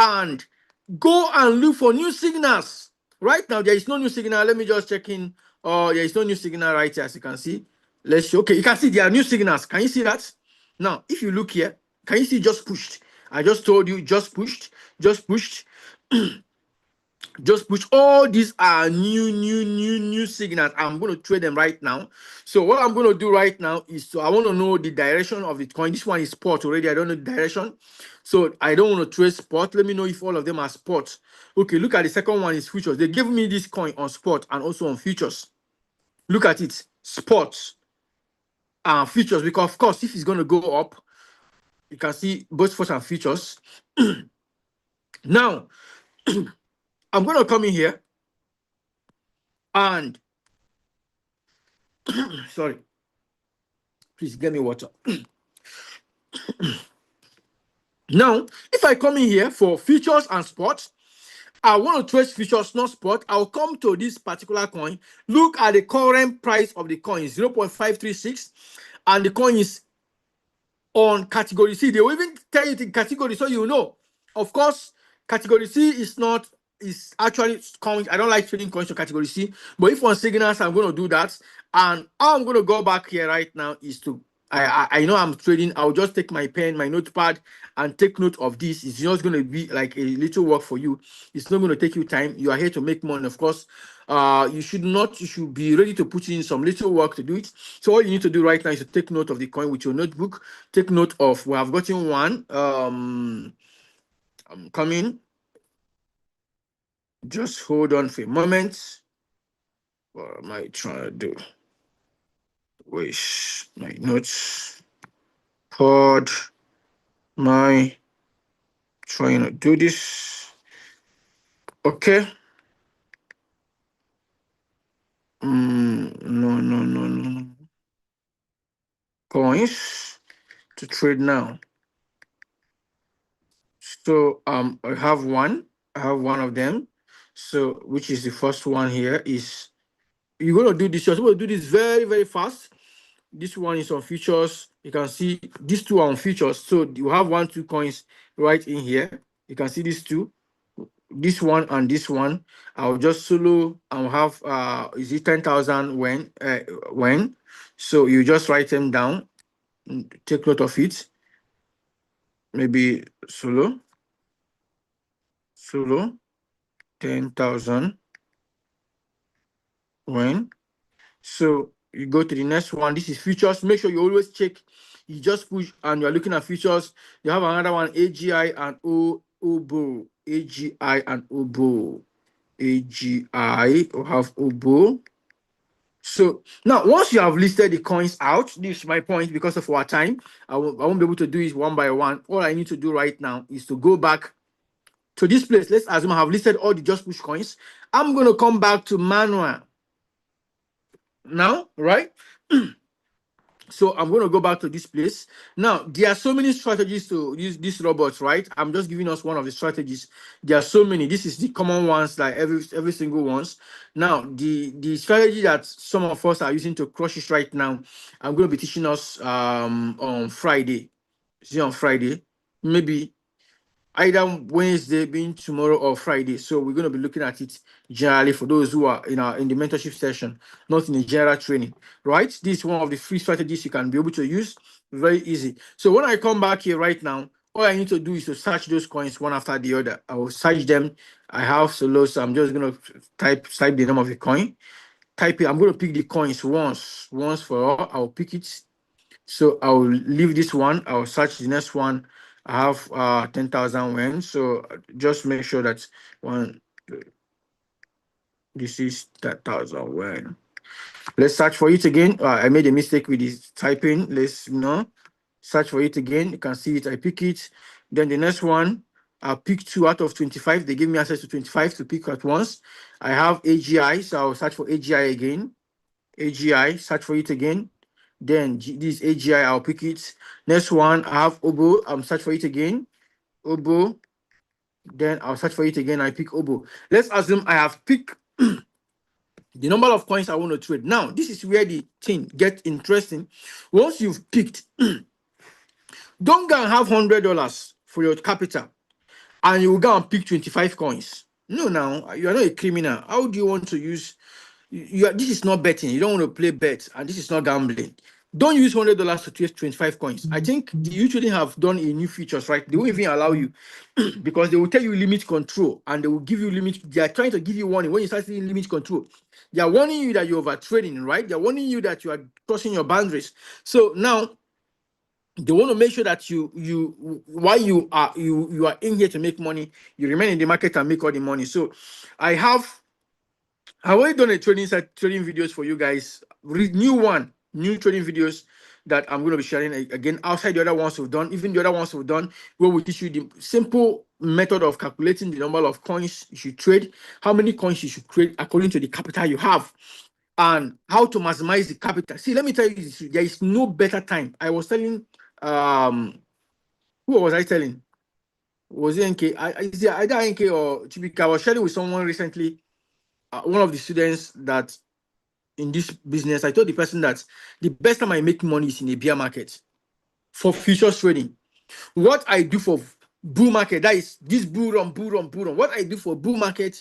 Speaker 1: and go and look for new signals. Right now, there is no new signal. Let me just check in. Oh, there is no new signal right here, as you can see. Let's see. Okay, you can see there are new signals. Can you see that? Now, if you look here, can you see just pushed? I just told you, just pushed, just pushed. Just push. All these are new signals. I'm going to trade them right now. So what I'm going to do right now is, I want to know the direction of the coin. This one is spot already. I don't know the direction, so I don't want to trade spot. Let me know if all of them are spot. Okay, look at the second one is futures. They give me this coin on spot and also on futures. Look at it, spot and futures, because of course if it's going to go up, you can see both spot and futures. Now I'm going to come in here and sorry, please get me water. Now, if I come in here for futures and spot, I want to trade futures, not spot. I'll come to this particular coin. Look at the current price of the coin, 0.536, and the coin is on category C. They will even tell you the category, so you know. Of course, category C is actually coins. I don't like trading coins to category C, but if on signals, I'm going to do that. And how I'm going to go back here right now is to, I know I'm trading. I'll just take my pen, my notepad, and take note of this. It's just going to be like a little work for you. It's not going to take you time. You are here to make money, of course. You should be ready to put in some little work to do it. So all you need to do right now is to take note of the coin with your notebook. Take note of, we have gotten one. I'm coming. Just hold on for a moment. What am I trying to do? Wait, my notes. Pod. My trying to do this. Okay. No. Coins to trade now. So I have one of them. So which is the first one here is, you're gonna do this. You're supposed to do this very, very fast. This one is on futures. You can see these two are on futures. So you have 2 coins right in here. You can see these two, this one and this one. I'll just solo. I'll have is it 10,000 when? So you just write them down. Take note of it. Maybe solo 10,000 when. So you go to the next one. This is futures. Make sure you always check. You just push and you're looking at futures. You have another one, AGI and OBO. AGI and OBO. AGI or have OBO. So now, once you have listed the coins out, this is my point. Because of our time, I won't be able to do it one by one. All I need to do right now is to go back to this place. Let's assume I have listed all the just push coins. I'm going to come back to manual now, right? So I'm going to go back to this place. Now, there are so many strategies to use these robots, right? I'm just giving us one of the strategies. There are so many. This is the common ones, like every single ones. Now, the strategy that some of us are using to crush it right now, I'm going to be teaching us on Friday. See, on Friday, maybe either Wednesday being tomorrow or Friday. So we're going to be looking at it generally for those who are in the mentorship session, not in the general training, right? This is one of the free strategies you can be able to use. Very easy. So when I come back here right now, all I need to do is to search those coins one after the other. I will search them. I have solo, so I'm just going to type the name of the coin. Type it. I'm going to pick the coins once for all. I'll pick it. So I'll leave this one. I'll search the next one. I have 10,000 wen. So just make sure that one, this is that 1,000 wen. Let's search for it again. I made a mistake with this typing. Let's search for it again. You can see it. I pick it. Then the next one, I'll pick 2 out of 25. They give me access to 25 to pick at once. I have AGI, so I'll search for AGI again. AGI, search for it again. Then this AGI, I'll pick it. Next one, I have Obo. I'm search for it again. Obo. Then I'll search for it again. I pick Obo. Let's assume I have picked the number of coins I want to trade. Now, this is where the thing gets interesting. Once you've picked, don't go and have $100 for your capital and you will go and pick 25 coins. No, now you are not a criminal. How do you want to use this is not betting. You don't want to play bets, and this is not gambling. Don't use $100 to trade 25 coins. I think the usually have done a new features, right? They won't even allow you because they will tell you limit control and they will give you limit. They are trying to give you warning when you start seeing limit control. They are warning you that you're over trading, right? They're warning you that you are crossing your boundaries. So now they want to make sure that while you are in here to make money, you remain in the market and make all the money. So I've already done a trading videos for you guys. New trading videos that I'm going to be sharing again outside the other ones we've done. Even the other ones we've done, where we teach you the simple method of calculating the number of coins you should trade, how many coins you should trade according to the capital you have, and how to maximize the capital. See, let me tell you this: there is no better time. I was telling, who was I telling? Was it NK? Is it either NK or Chibika? I was sharing with someone recently. One of the students that in this business, I told the person that the best time I make money is in a bear market for futures trading. What I do for bull market, that is this bull run. What I do for bull market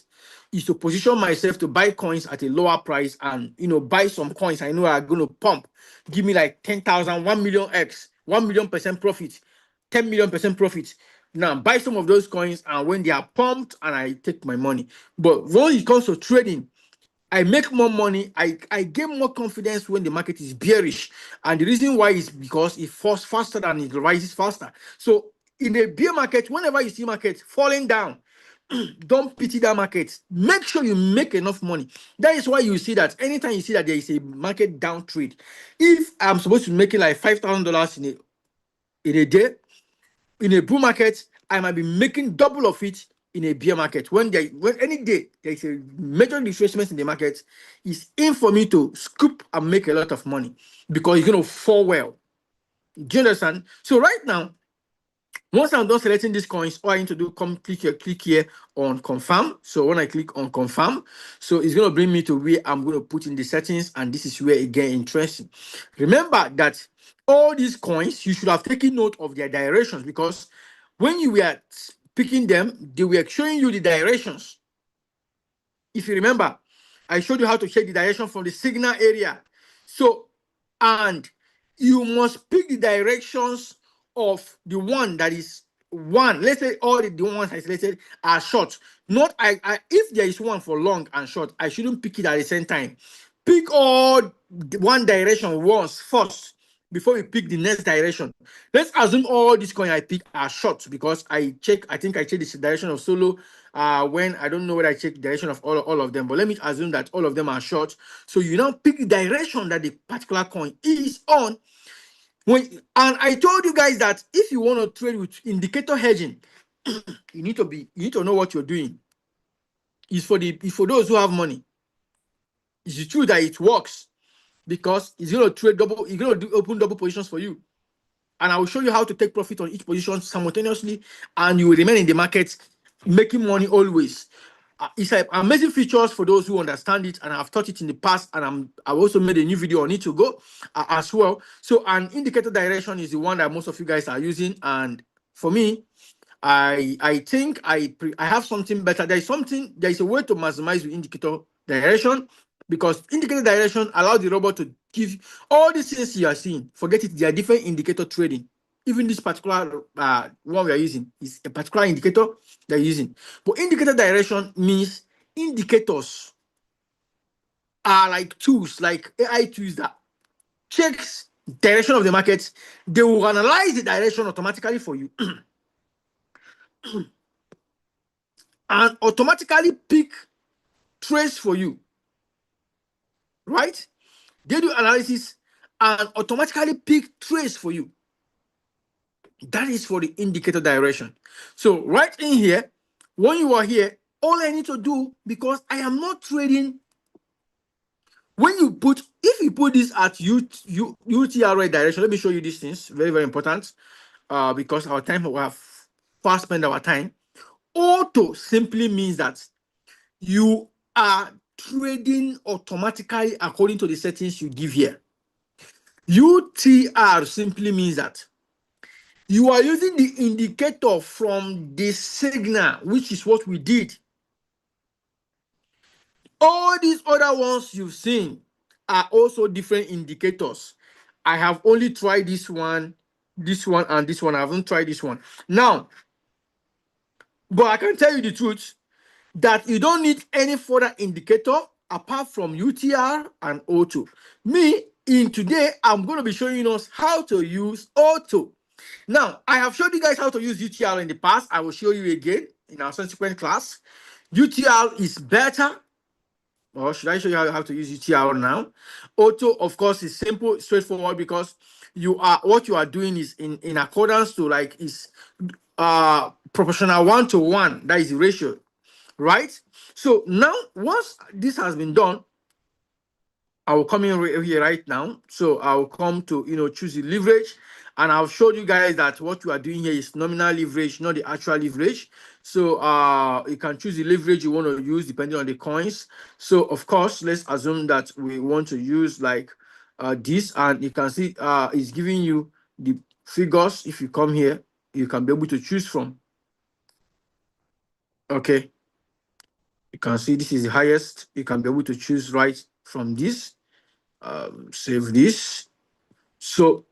Speaker 1: is to position myself to buy coins at a lower price and buy some coins I know are going to pump, give me like 10,000, 1 million X, 1 million% profit, 10 million% profit. Now buy some of those coins, and when they are pumped, and I take my money. But when it comes to trading, I make more money. I gain more confidence when the market is bearish. And the reason why is because it falls faster than it rises faster. So in a bear market, whenever you see market falling down, don't pity that market. Make sure you make enough money. That is why you see that anytime you see that there is a market down trade, if I'm supposed to be making like $5,000 in a day, in a bull market, I might be making double of it in a bear market. When any day there is a major retracement in the market, it's in for me to scoop and make a lot of money because it's going to fall well. Do you understand? So right now, once I'm done selecting these coins, all I need to do, click here on confirm. So when I click on confirm, so it's going to bring me to where I'm going to put in the settings, and this is where it gets interesting. Remember that all these coins, you should have taken note of their directions, because when you were picking them, they were showing you the directions. If you remember, I showed you how to check the direction from the signal area. So, and you must pick the directions of the one that is one. Let's say all the ones I selected are short. Not if there is one for long and short, I shouldn't pick it at the same time. Pick all one direction once first before you pick the next direction. Let's assume all these coins I pick are short, because I think I check the direction of solo when I don't know whether I check the direction of all of them, but let me assume that all of them are short. So you now pick the direction that the particular coin is on. And I told you guys that if you want to trade with indicator hedging, you need to know what you're doing. It's for those who have money. It's true that it works because it's going to trade double. It's going to open double positions for you, and I will show you how to take profit on each position simultaneously, and you will remain in the market making money always. It's like amazing features for those who understand it, and I've taught it in the past, and I've also made a new video on it to go as well. So an indicator direction is the one that most of you guys are using, and for me, I think I have something better. There is a way to maximize the indicator direction, because indicator direction allows the robot to give all these things you are seeing. Forget it, they are different indicator trading. Even this particular one we are using is a particular indicator they're using. But indicator direction means indicators are like tools, like AI tools that checks direction of the market. They will analyze the direction automatically for you and automatically pick trades for you, right? They do analysis and automatically pick trades for you. That is for the indicator direction. So right in here, when you are here, all I need to do, because I am not trading, if you put this at UTR direction, let me show you these things, very, very important, because our time, we have fast spent our time. Auto simply means that you are trading automatically according to the settings you give here. UTR simply means that you are using the indicator from the signal, which is what we did. All these other ones you've seen are also different indicators. I have only tried this one, and this one. I haven't tried this one. Now, but I can tell you the truth that you don't need any further indicator apart from UTR and auto. In today, I'm going to be showing us how to use auto. Now, I have showed you guys how to use UTR in the past. I will show you again in our subsequent class. UTR is better. Or should I show you how to use UTR now? Auto, of course, is simple, straightforward, because what you are doing is in accordance to proportional 1-to-1. That is the ratio, right? So now, once this has been done, I will come in here right now. So I will come to choose the leverage, and I've showed you guys that what you are doing here is nominal leverage, not the actual leverage. So you can choose the leverage you want to use depending on the coins. So of course, let's assume that we want to use like this, and you can see it's giving you the figures. If you come here, you can be able to choose from. Okay, you can see this is the highest. You can be able to choose right from this. Save this. So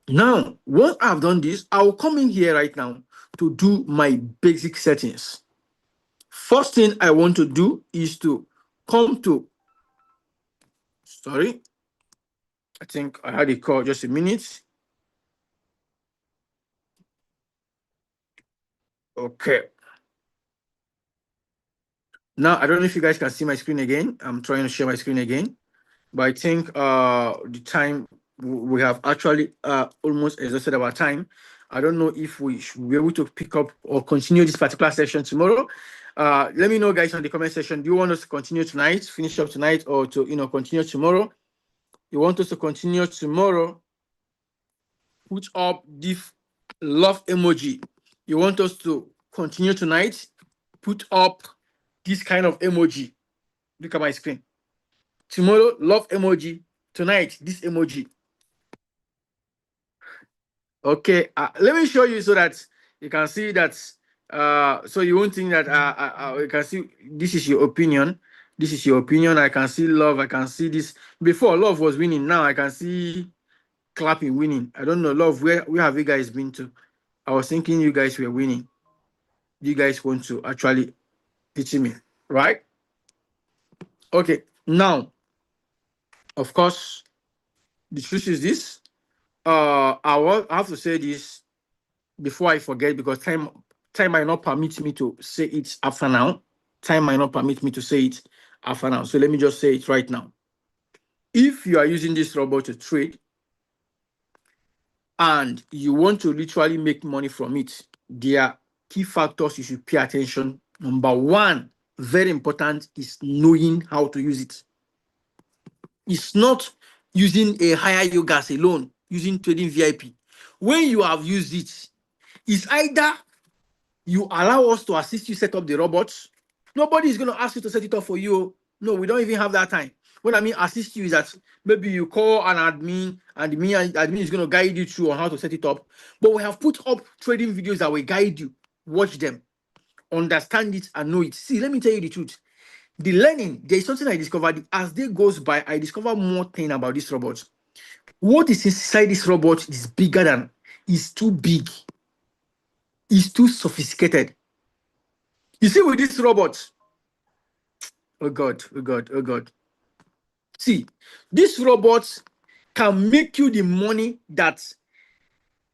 Speaker 1: now, once I've done this, I will come in here right now to do my basic settings. First thing I want to do is to come to, sorry, I think I had a call, just a minute. Okay. Now, I don't know if you guys can see my screen again. I'm trying to share my screen again, but I think the time, we have actually almost exhausted our time. I don't know if we should be able to pick up or continue this particular session tomorrow. Let me know, guys, on the comment section. Do you want us to continue tonight, finish up tonight, or to continue tomorrow? You want us to continue tomorrow? Put up the love emoji. You want us to continue tonight? Put up this kind of emoji. Look at my screen. Tomorrow, love emoji. Tonight, this emoji. Okay, let me show you so that you can see that. So you won't think that you can see this is your opinion. This is your opinion. I can see love. I can see this. Before, love was winning. Now I can see clapping winning. I don't know, love. Where have you guys been to? I was thinking you guys were winning. You guys want to actually pity me, right? Okay. Now, of course, the truth is this. I have to say this before I forget, because time might not permit me to say it after now. Time might not permit me to say it after now. So let me just say it right now. If you are using this robot to trade and you want to literally make money from it, there are key factors you should pay attention. Number one, very important, is knowing how to use it. It's not using a higher yogas alone, using trading VIP. When you have used it, it's either you allow us to assist you set up the robots. Nobody is going to ask you to set it up for you. No, we don't even have that time. What I mean assist you is that maybe you call an admin and the admin is going to guide you through on how to set it up. But we have put up trading videos that will guide you. Watch them, understand it, and know it. See, let me tell you the truth. The learning, there is something I discovered. As day goes by, I discover more thing about this robot. What is inside this robot is bigger than, is too big, is too sophisticated. You see, with this robot, oh God, oh God, oh God. See, these robots can make you the money that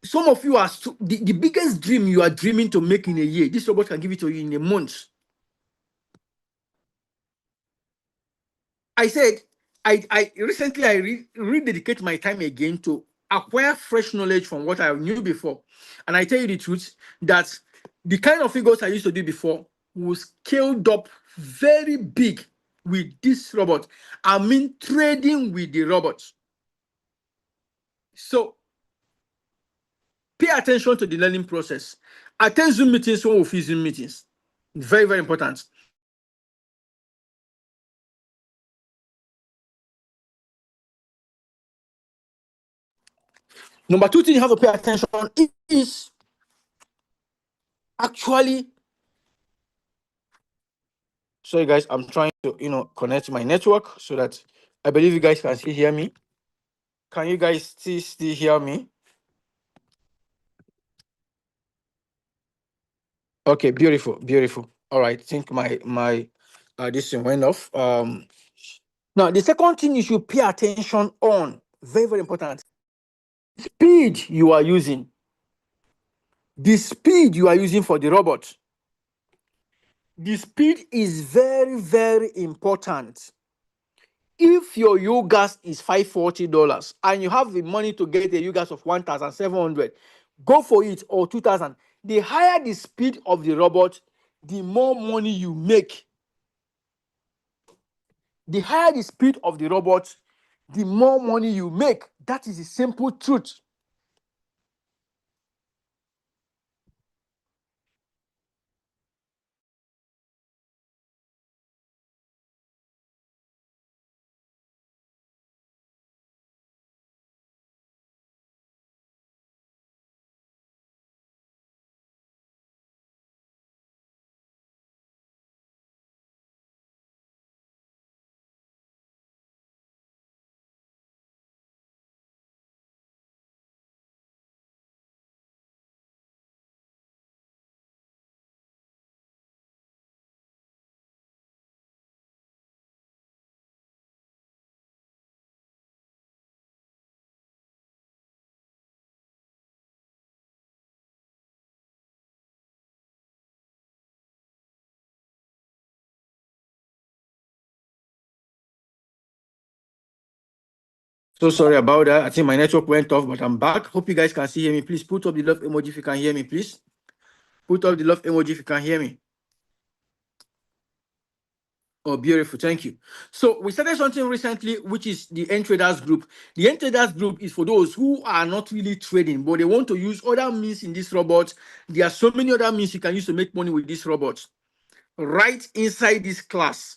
Speaker 1: some of you are, the biggest dream you are dreaming to make in a year, this robot can give it to you in a month. I said, I recently rededicate my time again to acquire fresh knowledge from what I knew before. And I tell you the truth that the kind of figures I used to do before was scaled up very big with this robot. I mean, trading with the robots. So pay attention to the learning process. Attend Zoom meetings when we feel Zoom meetings. Very, very important. Number two thing you have to pay attention on is actually, sorry guys, I'm trying to connect my network so that I believe you guys can still hear me. Can you guys still hear me? Okay, beautiful, beautiful. All right, I think my this thing went off. Now the second thing you should pay attention on, very, very important, speed you are using. The speed you are using for the robot. The speed is very, very important. If your UGAS is $540 and you have the money to get a UGAS of 1,700, go for it, or 2,000. The higher the speed of the robot, the more money you make. The higher the speed of the robot, the more money you make. That is the simple truth. So sorry about that. I think my network went off, but I'm back. Hope you guys can see hear me. Please put up the love emoji if you can hear me, please. Put up the love emoji if you can hear me. Oh, beautiful. Thank you. So we started something recently, which is the End Traders Group. The End Traders Group is for those who are not really trading, but they want to use other means in this robot. There are so many other means you can use to make money with this robot. Right inside this class,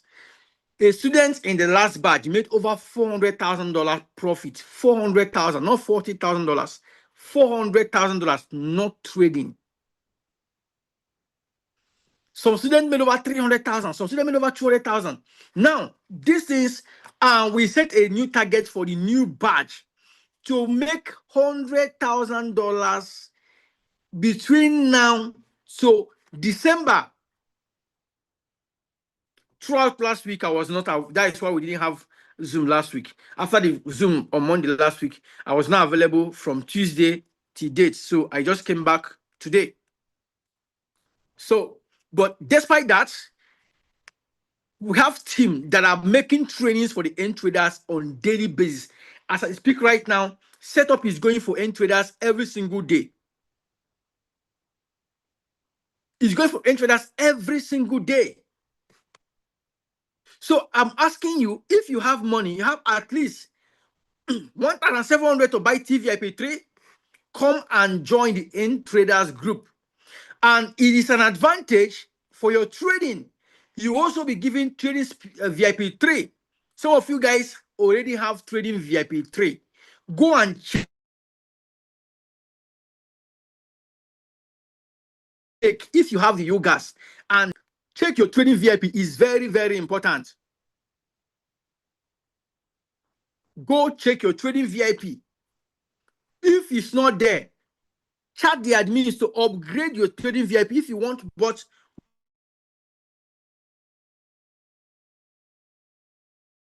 Speaker 1: a student in the last batch made over $400,000 profit. 400,000, not $40,000. $400,000, not trading. Some students made over 300,000. Some students made over 200,000. Now, this is, we set a new target for the new batch to make $100,000 between now. So December, throughout last week, I was not out. That is why we didn't have Zoom last week. After the Zoom on Monday last week, I was not available from Tuesday to date. So I just came back today. So, but despite that, we have teams that are making trainings for the end traders on daily basis. As I speak right now, setup is going for end traders every single day. It's going for end traders every single day. So I'm asking you, if you have money, you have at least 1,700 to buy TVIP3, come and join the In Traders group. And it is an advantage for your trading. You also be given trading VIP3. Some of you guys already have trading VIP3. Go and check if you have the yogas, and check your trading VIP is very, very important. Go check your trading VIP. If it's not there, chat the admins to upgrade your trading VIP. If you want but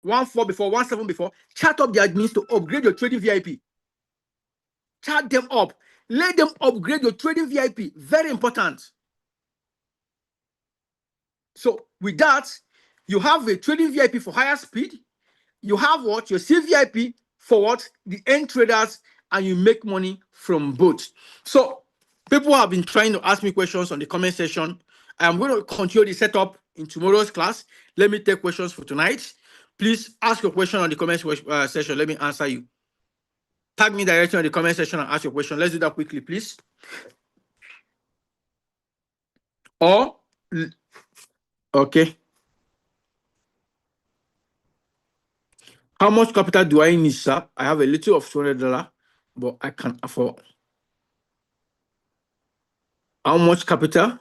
Speaker 1: 1.4 before, 1.7 before, chat up the admins to upgrade your trading VIP. Chat them up. Let them upgrade your trading VIP. Very important. So with that, you have a trading VIP for higher speed. You have what? Your CVIP for what? The end traders, and you make money from both. So people have been trying to ask me questions on the comment section. I'm going to continue the setup in tomorrow's class. Let me take questions for tonight. Please ask your question on the comment section. Let me answer you. Tag me directly on the comment section and ask your question. Let's do that quickly, please. Or, okay. How much capital do I need, sir? I have a little of $200, but I can afford. How much capital?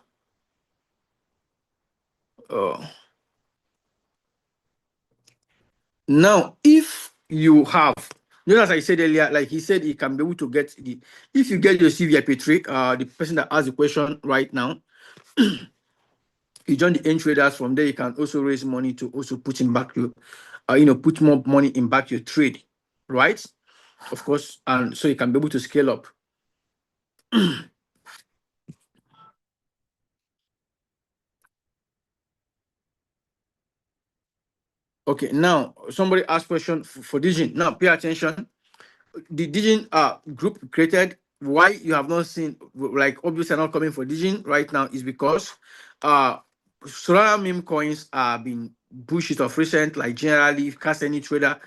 Speaker 1: Now, if you have, just as I said earlier, like he said, he can be able to get the, if you get your CVIP3, the person that asked the question right now, you join the end traders. From there, you can also raise money to also put in back your, put more money in back your trade, right? Of course, and so you can be able to scale up. Okay, now somebody asked question for Digin. Now pay attention. The Digin group created. Why you have not seen, like, obviously not coming for Digin right now is because Solana meme coins are being bullshit of recent. Like generally, if cast any trader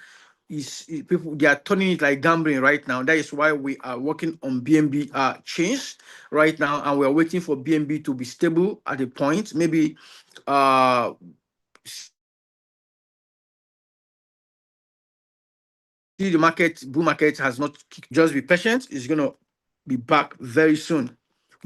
Speaker 1: is people, they are turning it like gambling right now. That is why we are working on BNB change right now, and we are waiting for BNB to be stable at a point. Maybe the market, bull market has not kicked. Just be patient. It's gonna be back very soon.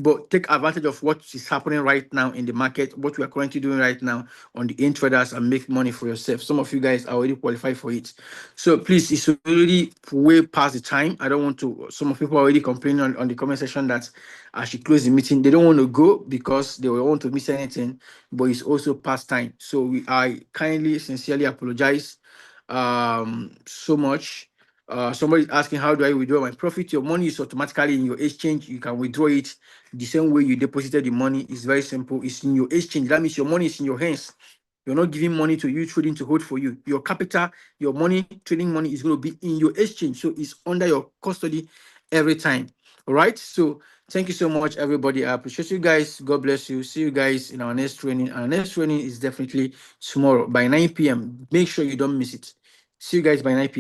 Speaker 1: But take advantage of what is happening right now in the market, what we are currently doing right now on the in traders, and make money for yourself. Some of you guys are already qualified for it. So please, it's already way past the time. I don't want to, some of people are already complaining on the comment section that I should close the meeting. They don't want to go because they will want to miss anything, but it's also past time. So I kindly, sincerely apologize so much. Somebody's asking, how do I withdraw my profit? Your money is automatically in your exchange. You can withdraw it the same way you deposited the money. It's very simple. It's in your exchange. That means your money is in your hands. You're not giving money to you trading to hold for you. Your capital, your money, trading money is going to be in your exchange. So it's under your custody every time. All right. So thank you so much, everybody. I appreciate you guys. God bless you. See you guys in our next training. Our next training is definitely tomorrow by 9 p.m. Make sure you don't miss it. See you guys by 9 p.m.